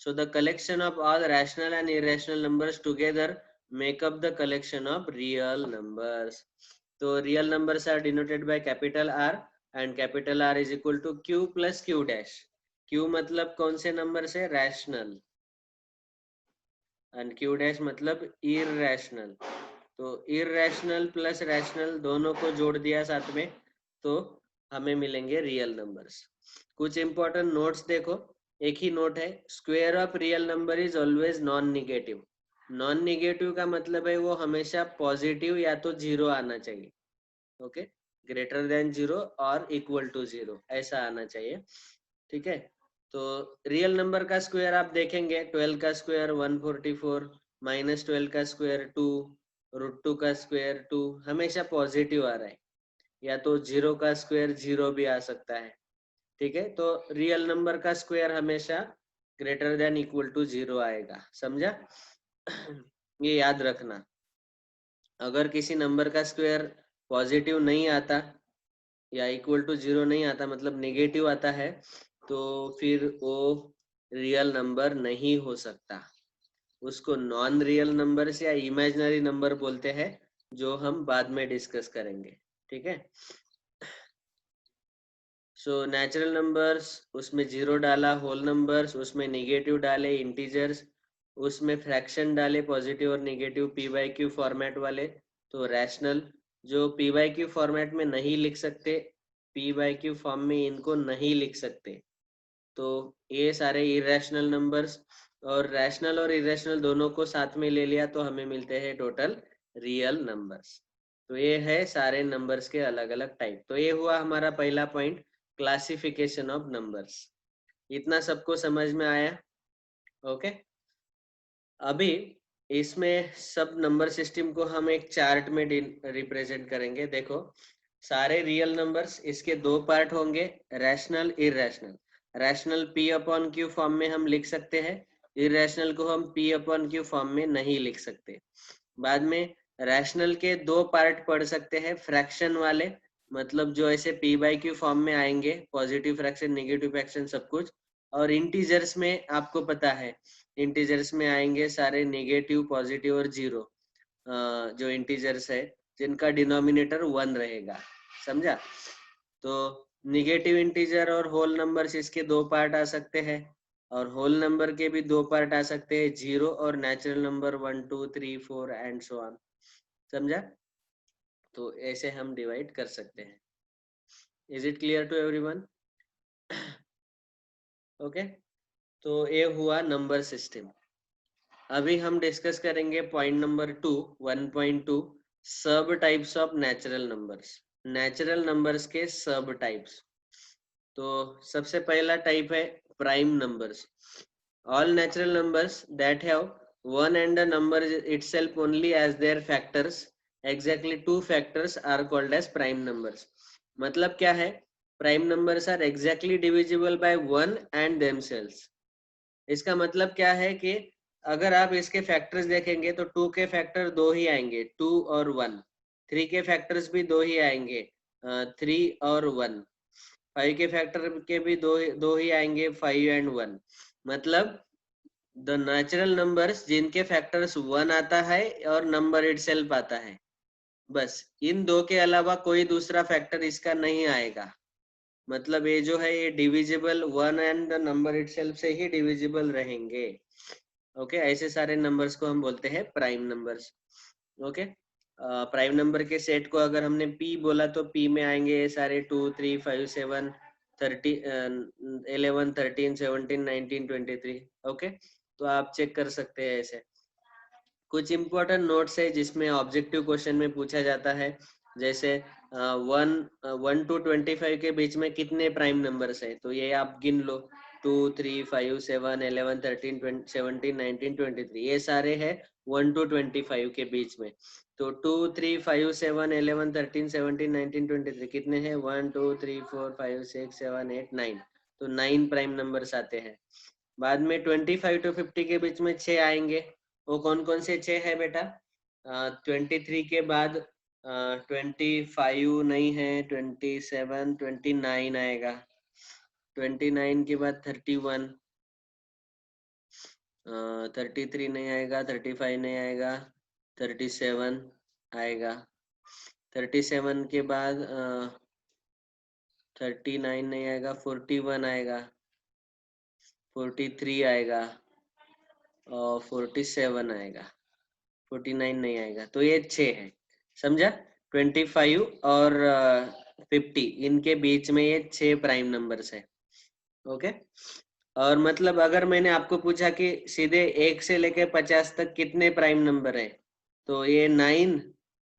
So the collection of all rational and irrational numbers together make up the collection of real numbers. तो real numbers are denoted by capital R and capital R is equal to Q plus Q dash. Q मतलब कौन से number से? Rational, and Q dash मतलब irrational. तो irrational plus rational दोनों को जोड़ दिया साथ में, तो हमें मिलेंगे रियल नंबर्स। कुछ इंपॉर्टेंट नोट्स देखो। एक ही नोट है, square of real number is always non negative. Non negative का मतलब है वो हमेशा पॉजिटिव या तो 0 आना चाहिए। ओके, ग्रेटर देन 0 और इक्वल टू 0 ऐसा आना चाहिए। ठीक है, तो रियल नंबर का स्क्वायर आप देखेंगे, 12 का स्क्वायर 144, -12 का स्क्वायर 2, √2 का स्क्वायर 2, हमेशा पॉजिटिव आ रहा है, या तो 0 का स्क्वायर 0 भी आ सकता है। ठीक है, तो रियल नंबर का स्क्वायर हमेशा ग्रेटर देन इक्वल टू 0 आएगा, समझा? ये याद रखना। अगर किसी नंबर का स्क्वायर पॉजिटिव नहीं आता या इक्वल टू 0 नहीं आता, मतलब नेगेटिव आता है, तो फिर वो रियल नंबर नहीं हो सकता। उसको नॉन रियल नंबर्स या इमेजिनरी नंबर बोलते हैं, जो हम बाद में डिस्कस करेंगे। ठीक है, सो नेचुरल नंबर्स, उसमें 0 डाला, होल नंबर्स उसमें नेगेटिव डाले, इंटीजर्स उसमें फ्रैक्शन डाले, पॉजिटिव और negative p by Q format वाले, तो रैशनल। जो p बाई क्यू फॉर्मेट में नहीं लिख सकते, p बाई क्यू फॉर्म में इनको नहीं लिख सकते, तो ये सारे इरेशनल नंबर्स। और रैशनल और इरेशनल दोनों को साथ में ले लिया तो हमें मिलते हैं टोटल रियल नंबर्स। तो ये है सारे नंबर्स के अलग अलग टाइप। तो ये हुआ हमारा पहला पॉइंट, क्लासिफिकेशन ऑफ नंबर्स। इतना सबको समझ में आया? ओके, अभी इसमें सब नंबर सिस्टम को हम एक चार्ट में रिप्रेजेंट करेंगे। देखो, सारे रियल नंबर्स, इसके दो पार्ट होंगे, rational irrational. Rational P upon Q form में हम लिख सकते हैं, इरैशनल को हम पी अपॉन क्यू फॉर्म में नहीं लिख सकते। बाद में रैशनल के दो पार्ट पढ़ सकते हैं, फ्रैक्शन वाले, मतलब जो ऐसे पी बाई क्यू फॉर्म में आएंगे, पॉजिटिव फ्रैक्शन नेगेटिव फ्रैक्शन सब कुछ। और इंटीजर्स में आपको पता है, इंटीजर्स में आएंगे सारे नेगेटिव, पॉजिटिव और जीरो, जो इंटीजर्स है जिनका डिनोमिनेटर 1 रहेगा, समझा। तो निगेटिव इंटीजर और होल नंबर्स, इसके दो पार्ट आ सकते हैं, और होल नंबर के भी दो पार्ट आ सकते हैं, जीरो और natural number 1 2 3 4 and so on, समझा। तो ऐसे हम डिवाइड कर सकते हैं। Is it clear to everyone? Okay, तो ये हुआ नंबर सिस्टम। अभी हम डिस्कस करेंगे पॉइंट नंबर 2, 1.2, सब types of natural numbers. Natural numbers के सब टाइप्स। तो सबसे पहला टाइप है prime numbers. All natural numbers that have one and the number itself only as their factors, exactly two factors are called as prime numbers. मतलब क्या है, prime numbers are exactly divisible by one and themselves. इसका मतलब क्या है कि अगर आप इसके फैक्टर्स देखेंगे तो 2 के फैक्टर दो ही आएंगे, 2 और 1। 3 के फैक्टर्स भी दो ही आएंगे, 3 और 1। 5 के फैक्टर के भी दो ही आएंगे, 5 एंड 1। मतलब द नेचुरल नंबर्स जिनके फैक्टर्स 1 आता है और नंबर इटसेल्फ आता है, बस इन दो के अलावा कोई दूसरा फैक्टर इसका नहीं आएगा। मतलब ये जो है ये divisible 1 and the number itself से ही डिविजिबल रहेंगे। ओके, ऐसे सारे नंबर्स को हम बोलते हैं prime numbers. Okay, prime number के सेट को अगर हमने पी बोला तो पी में आएंगे ये सारे 2 3 5 7 30 11 13 17 19 23। ओके, तो आप चेक कर सकते हैं ऐसे। कुछ इंपॉर्टेंट नोट्स है जिसमें ऑब्जेक्टिव क्वेश्चन में पूछा जाता है, जैसे 1 to 25 के बीच में कितने प्राइम नंबर्स है, तो ये आप गिन लो, 2 3 5 7 11 13 17 19 23, ये सारे है 1 to 25 के बीच में। तो 2 3 5 7 11 13 17 19 23 कितने हैं, 1 2 3 4 5 6 7 8 9, तो 9 प्राइम नंबर्स आते हैं। बाद में 25 to 50 के बीच में 6 आएंगे, वो कौन कौन से 6 है बेटा? 23 के बाद 25 नहीं है, 27 29 आएगा, 29 के बाद 31, 33 नहीं आएगा, 35 नहीं आएगा, 37 आएगा, 37 के बाद 39 नहीं आएगा, 41 आएगा, 43 आएगा और 47 आएगा, 49 नहीं आएगा। तो ये 6 है, समझा। 25 और 50 इनके बीच में ये 6 प्राइम नंबर्स है। ओके, और मतलब अगर मैंने आपको पूछा कि सीधे 1 से लेके 50 तक कितने प्राइम नंबर है, तो ये 9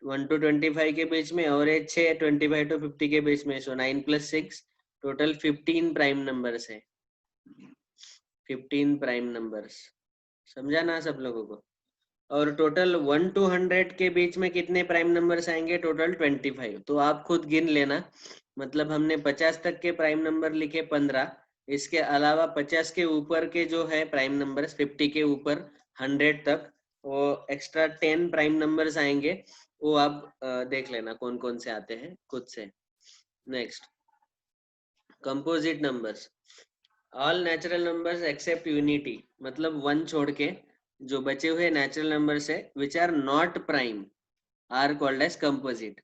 1 to 25 के बीच में, और ये 6 25 to 50 के बीच में, सो 9 + 6 टोटल 15 प्राइम नंबर्स है। 15 प्राइम नंबर्स, समझा ना सब लोगों को। और टोटल 1 to 100 के बीच में कितने प्राइम नंबर्स आएंगे, टोटल 25। तो आप खुद गिन लेना, मतलब हमने 50 तक के प्राइम नंबर लिखे 15, इसके अलावा 50 के ऊपर के जो है प्राइम नंबर्स, 50 के ऊपर 100 तक, वो एक्स्ट्रा 10 प्राइम नंबर्स आएंगे, वो आप देख लेना कौन कौन से आते हैं खुद से। Next, composite numbers. All natural numbers accept unity, मतलब 1 छोड़ के जो बचे हुए नेचुरल नंबर्स है which are not prime are called as composite.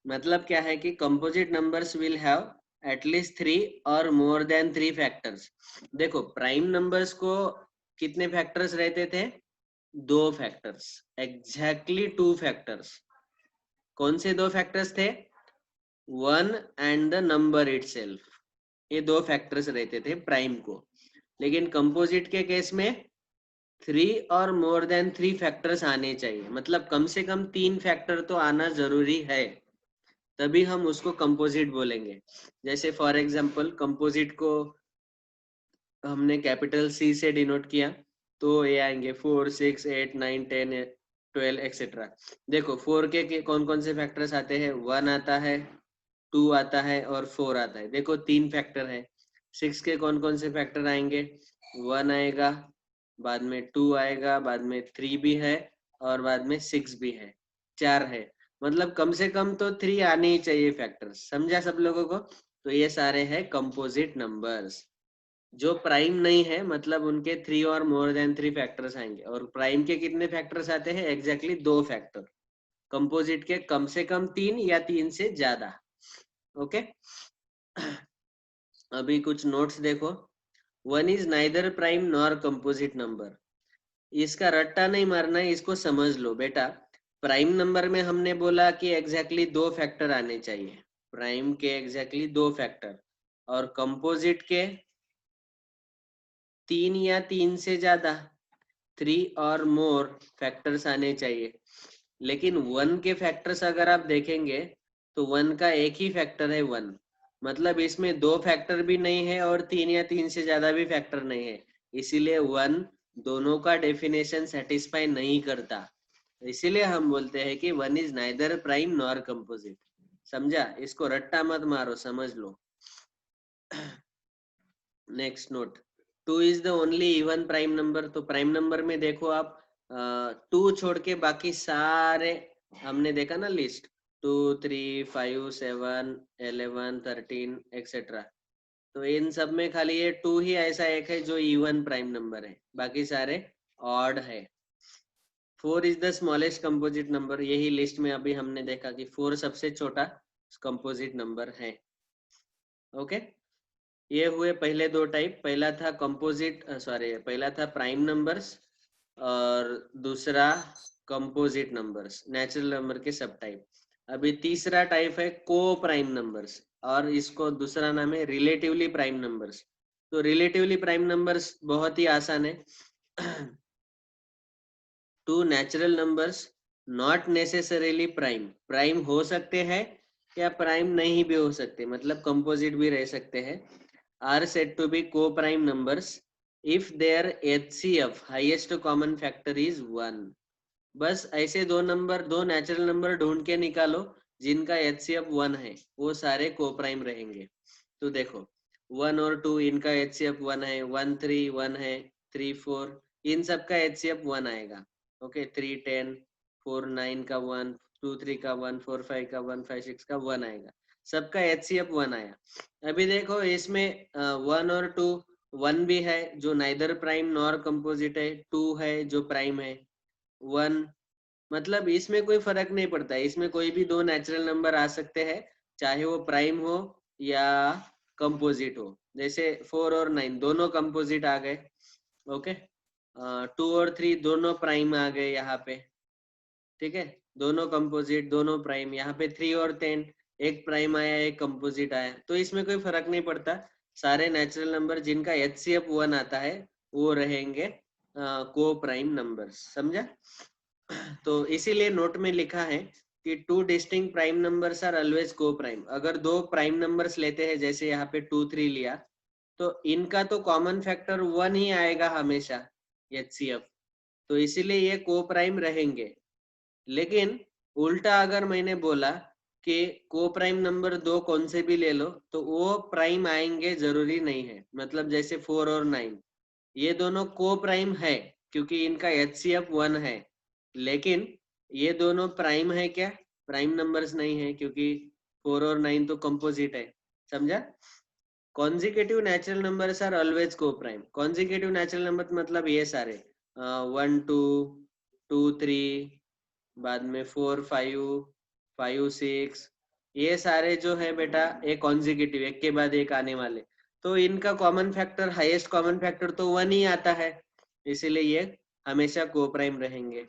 मतलब क्या है कि composite numbers will have at least 3 और मोर देन 3 फैक्टर्स। देखो प्राइम नंबर्स को कितने फैक्टर्स रहते थे, 2 फैक्टर्स, एग्जैक्टली 2 फैक्टर्स। कौन से 2 फैक्टर्स थे, 1 एंड द नंबर इटसेल्फ, ये 2 फैक्टर्स रहते थे प्राइम को। लेकिन कंपोजिट के केस में 3 और मोर देन 3 फैक्टर्स आने चाहिए, मतलब कम से कम 3 फैक्टर तो आना जरूरी है, तभी हम उसको कंपोजिट बोलेंगे। जैसे फॉर एग्जांपल कंपोजिट को हमने कैपिटल C से डिनोट किया, तो ये आएंगे 4 6 8 9 10 12 एक्सेट्रा। देखो 4 के कौन कौन से फैक्टर्स आते हैं, 1 आता है, 2 आता है और 4 आता है। देखो 3 फैक्टर है। 6 के कौन कौन से फैक्टर आएंगे? 1 आएगा, बाद में 2 आएगा, बाद में 3 भी है और बाद में 6 भी है, 4 है। मतलब कम से कम तो 3 आने ही चाहिए फैक्टर। समझा सब लोगों को? तो ये सारे हैं कंपोजिट नंबर्स। जो प्राइम नहीं है मतलब उनके 3 और मोर देन 3 फैक्टर्स आएंगे। और प्राइम के कितने फैक्टर्स आते हैं? Exactly 2 factor. कंपोजिट के कम से कम 3 या 3 से ज्यादा। ओके, अभी कुछ नोट्स देखो। 1 is neither prime nor composite number. इसका रट्टा नहीं मारना है, इसको समझ लो बेटा। प्राइम नंबर में हमने बोला कि एग्जैक्टली 2 फैक्टर आने चाहिए, प्राइम के एग्जैक्टली 2 फैक्टर, और कंपोजिट के 3 या 3 से ज्यादा, 3 और मोर फैक्टर्स आने चाहिए। लेकिन 1 के फैक्टर्स अगर आप देखेंगे तो 1 का एक ही फैक्टर है 1। मतलब इसमें 2 फैक्टर भी नहीं है और 3 या 3 से ज्यादा भी फैक्टर नहीं है। इसीलिए 1 दोनों का डेफिनेशन सेटिस्फाई नहीं करता। इसीलिए हम बोलते हैं कि 1 is neither prime nor composite. समझा? इसको रट्टा मत मारो, समझ लो। Next note, 2 is the only even prime number. तो प्राइम नंबर में देखो आप 2 छोड़ के बाकी सारे हमने देखा ना लिस्ट, 2, 3, 5, 7, 11, 13 एक्सेट्रा। तो इन सब में खाली ये 2 ही ऐसा एक है जो इवन प्राइम नंबर है, बाकी सारे ऑड है। 4 is the smallest composite number. यही लिस्ट में अभी हमने देखा कि 4 सबसे छोटा कंपोजिट नंबर है। ओके, ये हुए पहले 2 टाइप। पहला था कंपोजिट, पहला था प्राइम नंबर्स और दूसरा कंपोजिट नंबर्स, नेचुरल नंबर के सब टाइप। अभी तीसरा टाइप है को प्राइम नंबर्स, और इसको दूसरा नाम है रिलेटिवली प्राइम नंबर्स। तो रिलेटिवली प्राइम नंबर्स बहुत ही आसान है। Two natural numbers not necessarily prime, prime हो सकते हैं या प्राइम नहीं भी हो सकते, मतलब कंपोजिट भी रह सकते हैं, are said to be co-prime numbers if their HCF highest common factor is 1। बस ऐसे दो नंबर, दो नेचुरल नंबर ढूंढ के निकालो जिनका HCF 1 है, वो सारे को-प्राइम रहेंगे। तो देखो 1 और 2 इनका HCF 1 है, 1 3 1 है, 3 4 इन सब का HCF 1 आएगा। ओके, 3 10 4 9 का 1, 2 3 का 1, 4 5 का 1, 5 6 का 1 आएगा। सबका HCF 1 आया। अभी देखो इसमें 1 और 2, 1 भी है जो नाइदर प्राइम नॉर कंपोजिट है, 2 है जो प्राइम है, 1, मतलब इसमें कोई फर्क नहीं पड़ता। इसमें कोई भी दो नेचुरल नंबर आ सकते हैं, चाहे वो प्राइम हो या कंपोजिट हो। जैसे 4 और 9 दोनों कंपोजिट आ गए। ओके, 2 और 3 दोनों प्राइम आ गए यहाँ पे। ठीक है, दोनों कंपोजिट, दोनों प्राइम। यहाँ पे 3 और 10 एक प्राइम आया, एक कंपोजिट आया, तो इसमें कोई फर्क नहीं पड़ता। सारे नेचुरल नंबर जिनका HCF 1 आता है वो रहेंगे को प्राइम नंबर्स। समझा? तो इसीलिए नोट में लिखा है कि 2 distinct prime numbers are always coprime. अगर दो प्राइम नंबर्स लेते हैं, जैसे यहाँ पे 2 3 लिया, तो इनका तो कॉमन फैक्टर 1 ही आएगा हमेशा HCF, तो इसीलिए ये को प्राइम रहेंगे। लेकिन उल्टा अगर मैंने बोला कि को प्राइम नंबर दो कौन से भी ले लो तो वो प्राइम आएंगे, जरूरी नहीं है। मतलब जैसे 4 और 9 ये दोनों को प्राइम है क्योंकि इनका HCF 1 है, लेकिन ये दोनों प्राइम है क्या? प्राइम नंबर्स नहीं है, क्योंकि 4 और 9 तो कंपोजिट है। समझा? Consecutive natural numbers are always coprime. Consecutive natural number मतलब ये सारे 1 2 2 3, बाद में 4 5 5 6, ये सारे जो है बेटा एक कॉन्जिक्यूटिव, एक के बाद एक आने वाले, तो इनका common factor, highest common factor तो 1 ही आता है, इसीलिए ये हमेशा को प्राइम रहेंगे।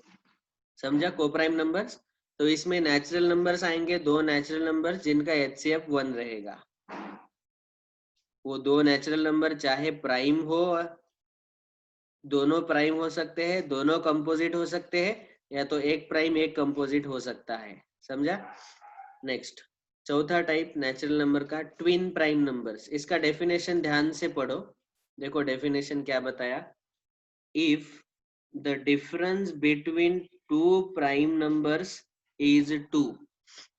समझा? को प्राइम नंबर्स। तो इसमें नेचुरल नंबर्स आएंगे, दो नेचुरल नंबर्स जिनका HCF 1 रहेगा। वो दो नेचुरल नंबर चाहे प्राइम हो, दोनों प्राइम हो सकते हैं, दोनों कंपोजिट हो सकते हैं, या तो एक प्राइम एक कंपोजिट हो सकता है। समझा? नेक्स्ट, चौथा टाइप नेचुरल नंबर का ट्विन प्राइम नंबर्स। इसका डेफिनेशन ध्यान से पढ़ो। देखो डेफिनेशन क्या बताया। If the difference between two prime numbers is 2,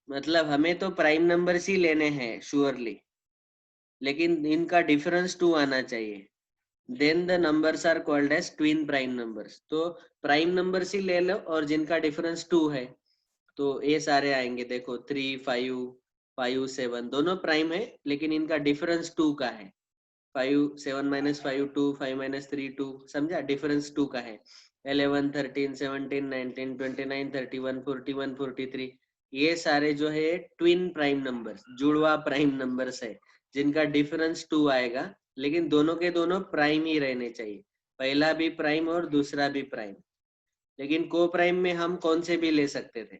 मतलब हमें तो प्राइम नंबर्स ही लेने हैं श्योरली, लेकिन इनका डिफरेंस 2 आना चाहिए, then the numbers are called as twin prime numbers. तो प्राइम नंबर्स ही ले लो और जिनका डिफरेंस 2 है, तो ये सारे आएंगे। देखो 3, 5, 5, 7 दोनों प्राइम है, लेकिन इनका डिफरेंस 2 का है। 5, 7 माइनस 5 2, 5 माइनस 3 2, समझा, डिफरेंस 2 का है। 11, 13, 17, 19, 29, 31, 41, 43, ये सारे जो है ट्विन प्राइम नंबर्स, जुड़वा प्राइम नंबर्स है, जिनका डिफरेंस 2 आएगा, लेकिन दोनों के दोनों प्राइम ही रहने चाहिए, पहला भी प्राइम और दूसरा भी प्राइम। लेकिन को प्राइम में हम कौन से भी ले सकते थे,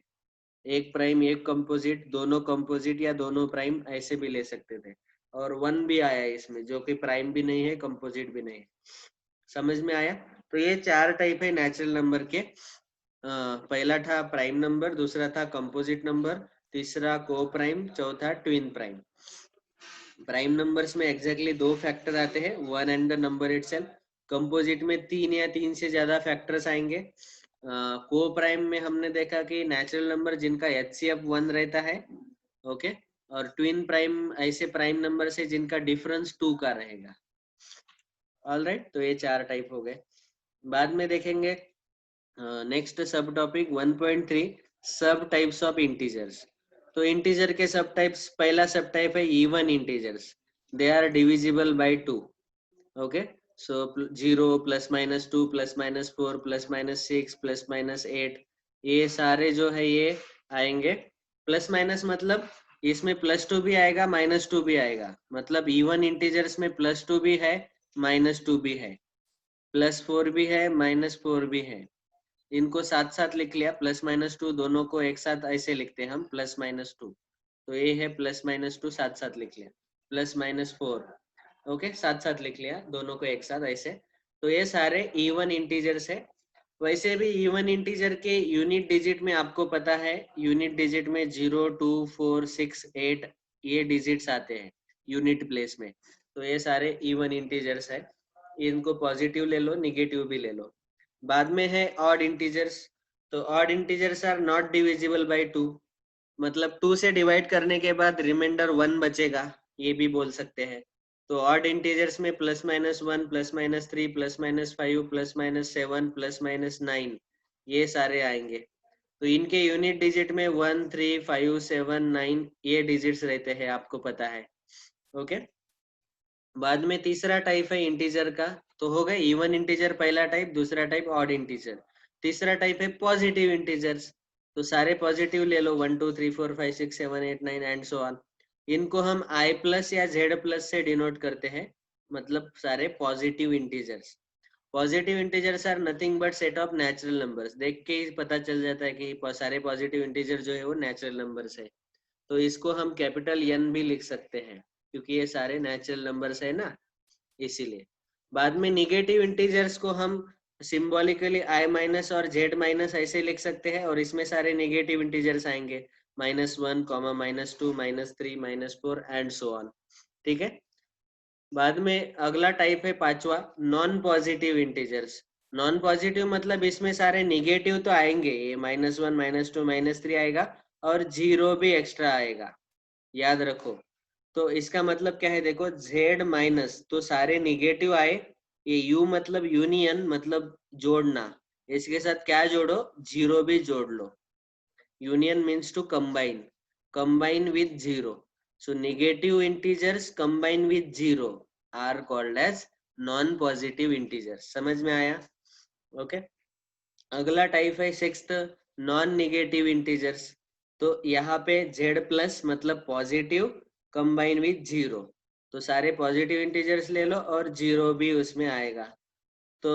एक प्राइम एक कंपोजिट, दोनों कंपोजिट या दोनों प्राइम, ऐसे भी ले सकते थे। और 1 भी आया है इसमें, जो कि प्राइम भी नहीं है कंपोजिट भी नहीं है। समझ में आया? तो ये 4 टाइप है नेचुरल नंबर के। पहला था प्राइम नंबर, दूसरा था कंपोजिट नंबर, तीसरा को प्राइम, चौथा ट्विन प्राइम। प्राइम नंबर्स में एग्जैक्टली 2 फैक्टर आते हैं, 1 and the number itself. Composite में 3 या 3 से ज्यादा फैक्टर्स आएंगे। को प्राइम में हमने देखा कि नेचुरल नंबर जिनका HCF 1 रहता है, ओके, और ट्विन प्राइम ऐसे प्राइम नंबर से जिनका डिफरेंस 2 का रहेगा। ऑलराइट, तो ये 4 टाइप हो गए। बाद में देखेंगे नेक्स्ट सब topic 1.3 sub types of integers. तो इंटीजर के सब टाइप्स, पहला सब टाइप है even integers, they are divisible by 2, okay. So 0 plus minus 2 plus minus 4 plus minus 6 plus minus 8, ये सारे जो है ये आएंगे। प्लस माइनस मतलब इसमें +2 भी आएगा, -2 भी आएगा, मतलब इवन इंटीजर्स में +2 भी है, -2 भी है, +4 भी है, -4 भी है। इनको साथ साथ लिख लिया, +-2 दोनों को एक साथ ऐसे लिखते हैं हम, +-2, तो ये है +-2 साथ साथ लिख लिया, +-4, ओके, साथ साथ लिख लिया दोनों को एक साथ ऐसे। तो ये सारे इवन इंटीजर्स है। वैसे भी इवन इंटीजर के यूनिट डिजिट में आपको पता है, यूनिट डिजिट में 0, 2, 4, 6, 8 ये डिजिट्स आते हैं यूनिट प्लेस में। तो ये सारे इवन इंटीजर्स है, इनको पॉजिटिव ले लो, निगेटिव भी ले लो। बाद में है ऑड इंटीजर्स। तो odd integers are not divisible by 2, मतलब 2 से डिवाइड करने के बाद रिमाइंडर 1 बचेगा, ये भी बोल सकते हैं। तो ऑड इंटीजर्स में +-1, +-3, +-5, +-7, +-9 ये सारे आएंगे। तो इनके यूनिट डिजिट में 1, 3, 5, 7, 9 ये डिजिट्स रहते हैं, आपको पता है, ओके। बाद में तीसरा टाइप है इंटीजर का। तो हो गए इवन इंटीजर पहला टाइप, दूसरा टाइप ऑड इंटीजर, तीसरा टाइप है पॉजिटिव इंटीजर्स। तो सारे पॉजिटिव ले लो, 1, 2, 3, 4, 5, 6, 7, 8, 9 एंड सो ऑन। इनको हम I+ या Z+ से डिनोट करते हैं, मतलब सारे positive integers. Positive integers are nothing but set of natural numbers. देख के ही पता चल जाता है कि सारे पॉजिटिव इंटीजर जो है वो नेचुरल नंबर्स है। तो इसको हम कैपिटल N भी लिख सकते हैं, क्योंकि ये सारे नेचुरल नंबर्स है ना, इसीलिए। बाद में निगेटिव इंटीजर्स को हम सिंबॉलिकली I- और Z- ऐसे लिख सकते हैं, और इसमें सारे निगेटिव इंटीजर्स आएंगे, -1, -2, -3, -4 एंड सो ऑन, ठीक है। बाद में अगला टाइप है पांचवा, non positive integers. Non positive मतलब इसमें सारे निगेटिव तो आएंगे, ये -1, -2, -3 आएगा, और 0 भी एक्स्ट्रा आएगा, याद रखो। तो इसका मतलब क्या है, देखो Z- तो सारे निगेटिव आए, ये U मतलब यूनियन, मतलब जोड़ना, इसके साथ क्या जोड़ो, 0 भी जोड़ लो। Union means to combine, combine with 0। So negative integers combine with 0 are called as non positive integers. समझ में आया? ओके। अगला टाइप है सिक्स्थ, नॉन नेगेटिव इंटीजर्स। तो यहाँ पे Z+ मतलब पॉजिटिव कंबाइन विथ 0, तो सारे पॉजिटिव इंटीजर्स ले लो और 0 भी उसमें आएगा। तो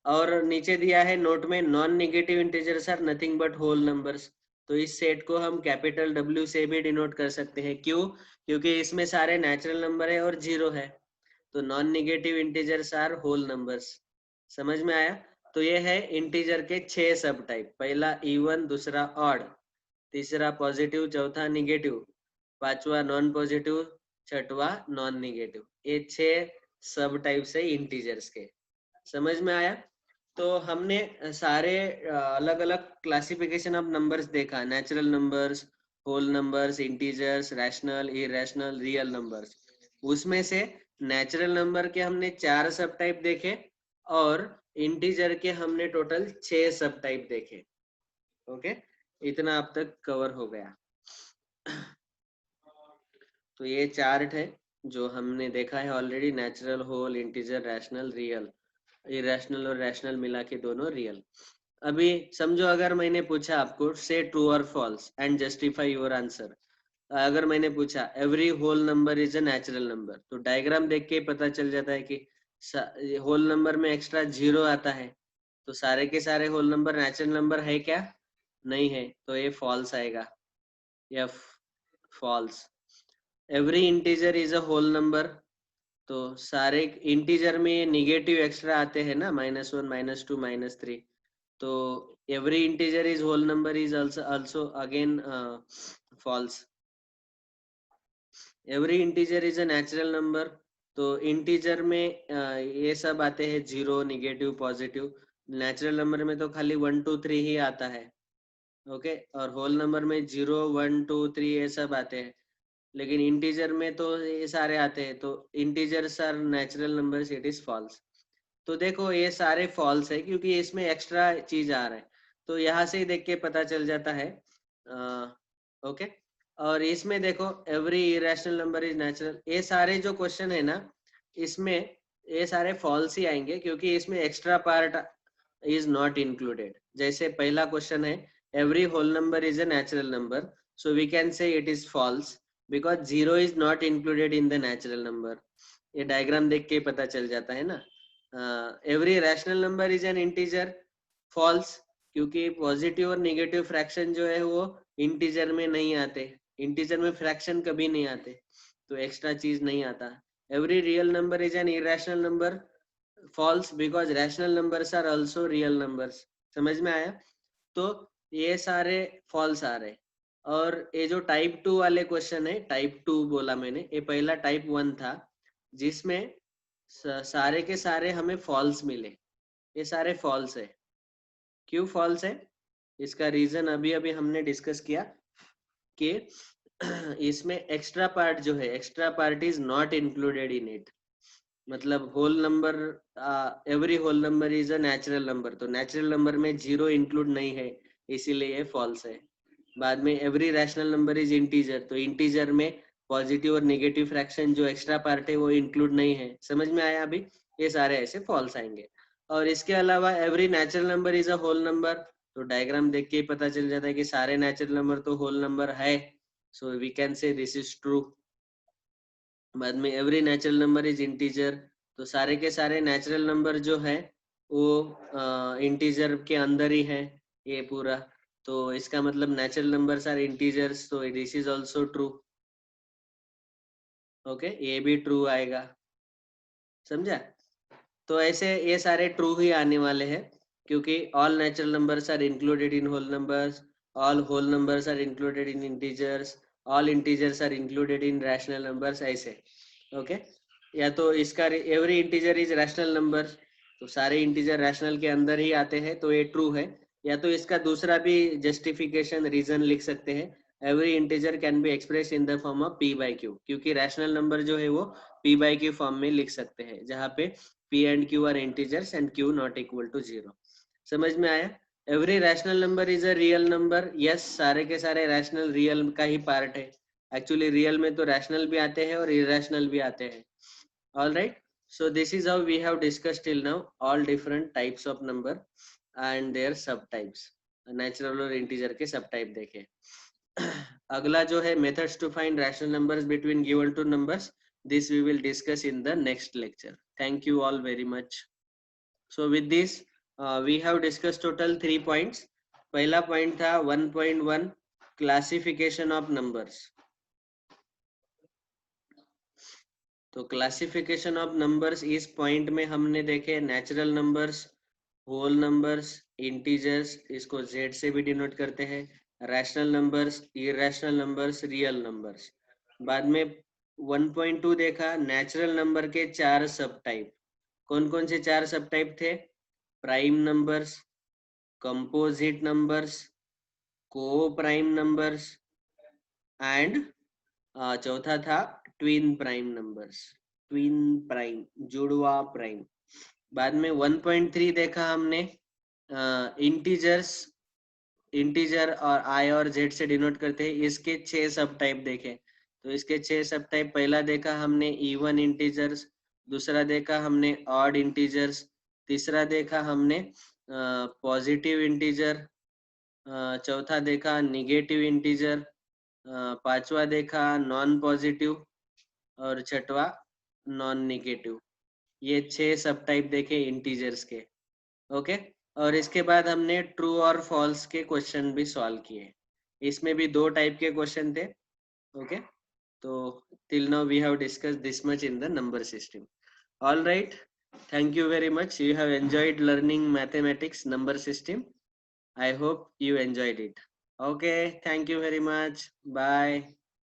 और नीचे दिया है नोट में, non negative integers are nothing but whole numbers. तो इस सेट को हम कैपिटल W से भी डिनोट कर सकते हैं। क्यों? क्योंकि इसमें सारे नेचुरल नंबर है और 0 है, तो non negative integers are whole numbers. समझ में आया? तो ये है इंटीजर के 6 सब टाइप, पहला इवन, दूसरा ऑड, तीसरा पॉजिटिव, चौथा निगेटिव, पांचवा नॉन पॉजिटिव, छठवा नॉन निगेटिव। ये 6 सब टाइप्स है इंटीजर्स के। समझ में आया? तो हमने सारे अलग अलग क्लासिफिकेशन ऑफ नंबर्स देखा, natural numbers, whole numbers, integers, rational, irrational, real numbers. उसमें से नेचुरल नंबर के हमने 4 सब टाइप देखे और इंटीजर के हमने टोटल 6 सब टाइप देखे। ओके, इतना अब तक कवर हो गया। तो ये चार्ट है जो हमने देखा है already, natural, whole, integer, rational, real, irrational और रैशनल मिला के दोनों रियल। अभी समझो अगर मैंने पूछा आपको से ट्रू और false and justify your answer, अगर मैंने पूछा every whole number is a natural number, तो डायग्राम देख के पता चल जाता है कि होल नंबर में एक्स्ट्रा 0 आता है, तो सारे के सारे होल नंबर नेचुरल नंबर है क्या? नहीं है, तो ये फॉल्स आएगा या false. Every integer is a whole number, तो सारे इंटीजर में निगेटिव एक्स्ट्रा आते हैं ना, -1, -2, -3, तो every integer is whole number is also again false. Every integer is a natural number, तो इंटीजर में ये सब आते हैं 0, निगेटिव, पॉजिटिव। नेचुरल नंबर में तो खाली 1, 2, 3 ही आता है। ओके, और होल नंबर में 0, 1, 2, 3 ये सब आते हैं, लेकिन इंटीजर में तो ये सारे आते हैं, तो integers are natural numbers, it is false. तो देखो ये सारे फॉल्स है क्योंकि इसमें एक्स्ट्रा चीज आ रहा है, तो यहाँ से ही देख के पता चल जाता है। ओके, और इसमें देखो every irrational number is natural, ये सारे जो क्वेश्चन है ना, इसमें ये सारे फॉल्स ही आएंगे क्योंकि इसमें extra part is not included. जैसे पहला क्वेश्चन है every whole number is a natural number, so we can say it is false because 0 is not included in the natural number. ये डायग्राम देख के पता चल जाता है ना। Every rational number is an integer, false, क्योंकि पॉजिटिव और नेगेटिव फ्रैक्शन जो है वो इंटीजर में नहीं आते, इंटीजर में फ्रैक्शन कभी नहीं आते, तो एक्स्ट्रा चीज नहीं आता। Every real number is an irrational number, false, because rational numbers are also real numbers. समझ में आया? तो ये सारे फॉल्स आ रहे। और ये जो टाइप 2 वाले क्वेश्चन है, टाइप 2 बोला मैंने, ये पहला टाइप 1 था जिसमें सारे के सारे हमें फॉल्स मिले, ये सारे फॉल्स है। क्यों फॉल्स है? इसका रीजन अभी अभी हमने डिस्कस किया कि इसमें एक्स्ट्रा पार्ट जो है, extra part is not included in it. मतलब whole number, every whole number is a natural number, तो नेचुरल नंबर में 0 इंक्लूड नहीं है, इसीलिए ये फॉल्स है। बाद में every rational number is integer, तो इंटीजर में पॉजिटिव और नेगेटिव फ्रैक्शन जो एक्स्ट्रा पार्ट है वो इंक्लूड नहीं है। समझ में आया अभी? ये सारे ऐसे फॉल्स आएंगे। और इसके अलावा every natural number is a whole number, तो डायग्राम देख के ही पता चल जाता है कि सारे नेचुरल नंबर तो होल नंबर है, so we can say this is true. बाद में every natural number is integer, तो सारे के सारे नेचुरल नंबर जो है वो इंटीजर के अंदर ही है ये पूरा, तो इसका मतलब नेचुरल नंबर्स आर इंटीजर्स, तो this is also true. Okay, ये भी ट्रू आएगा। समझा? तो ऐसे ये सारे ट्रू ही आने वाले हैं क्योंकि all natural numbers are included in whole numbers, all whole numbers are included in integers, all integers are included in rational numbers, ऐसे। ओके, या तो इसका every integer is rational number, तो सारे इंटीजर रैशनल के अंदर ही आते हैं, तो ये ट्रू है। या तो इसका दूसरा भी जस्टिफिकेशन रीजन लिख सकते हैं, every integer can be express in the form of p by q, क्योंकि रैशनल नंबर जो है वो p by q फॉर्म में लिख सकते हैं, जहाँ पे p and q are integers and q not equal to 0। समझ में आया? Every rational number is a real number, yes, सारे के सारे रैशनल रियल का ही पार्ट है। एक्चुअली रियल में तो रैशनल भी आते हैं और इरेशनल भी आते हैं। All right, so this is how we have discussed till now all different types of number and their subtypes, natural और integer के subtype देखे। अगला जो है methods to find rational numbers between given two numbers, this we will discuss in the next lecture. Thank you all very much. So with this we have discussed total 3 points. पहला point था 1.1 classification of numbers. तो classification of numbers इस point में हमने देखे natural numbers, whole numbers, integers, इसको z से भी डिनोट करते हैं, rational numbers, irrational numbers, real numbers. बाद में 1.2 देखा नेचुरल नंबर के 4 सब टाइप। कौन कौन से 4 सब टाइप थे? प्राइम नंबर्स, कंपोजिट नंबर्स, को प्राइम नंबर्स, एंड चौथा था twin prime numbers, twin prime, जुड़वा प्राइम। बाद में 1.3 देखा हमने, इंटीजर्स, इंटीजर और आई और जेड से डिनोट करते हैं, इसके 6 सब टाइप देखे। तो इसके 6 सब टाइप, पहला देखा हमने इवन इंटीजर्स, दूसरा देखा हमने ऑड इंटीजर्स, तीसरा देखा हमने पॉजिटिव इंटीजर, चौथा देखा निगेटिव इंटीजर, पांचवा देखा नॉन पॉजिटिव, और छठवा नॉन निगेटिव। ये 6 सब टाइप देखे इंटीजर्स के। ओके, और इसके बाद हमने ट्रू और फॉल्स के क्वेश्चन भी सॉल्व किए। इसमें भी 2 टाइप के क्वेश्चन थे। ओके, तो till now we have discussed this much in the number system. All right, thank you very much. You have enjoyed learning mathematics number system. I hope you enjoyed it. Okay, thank you very much. Bye.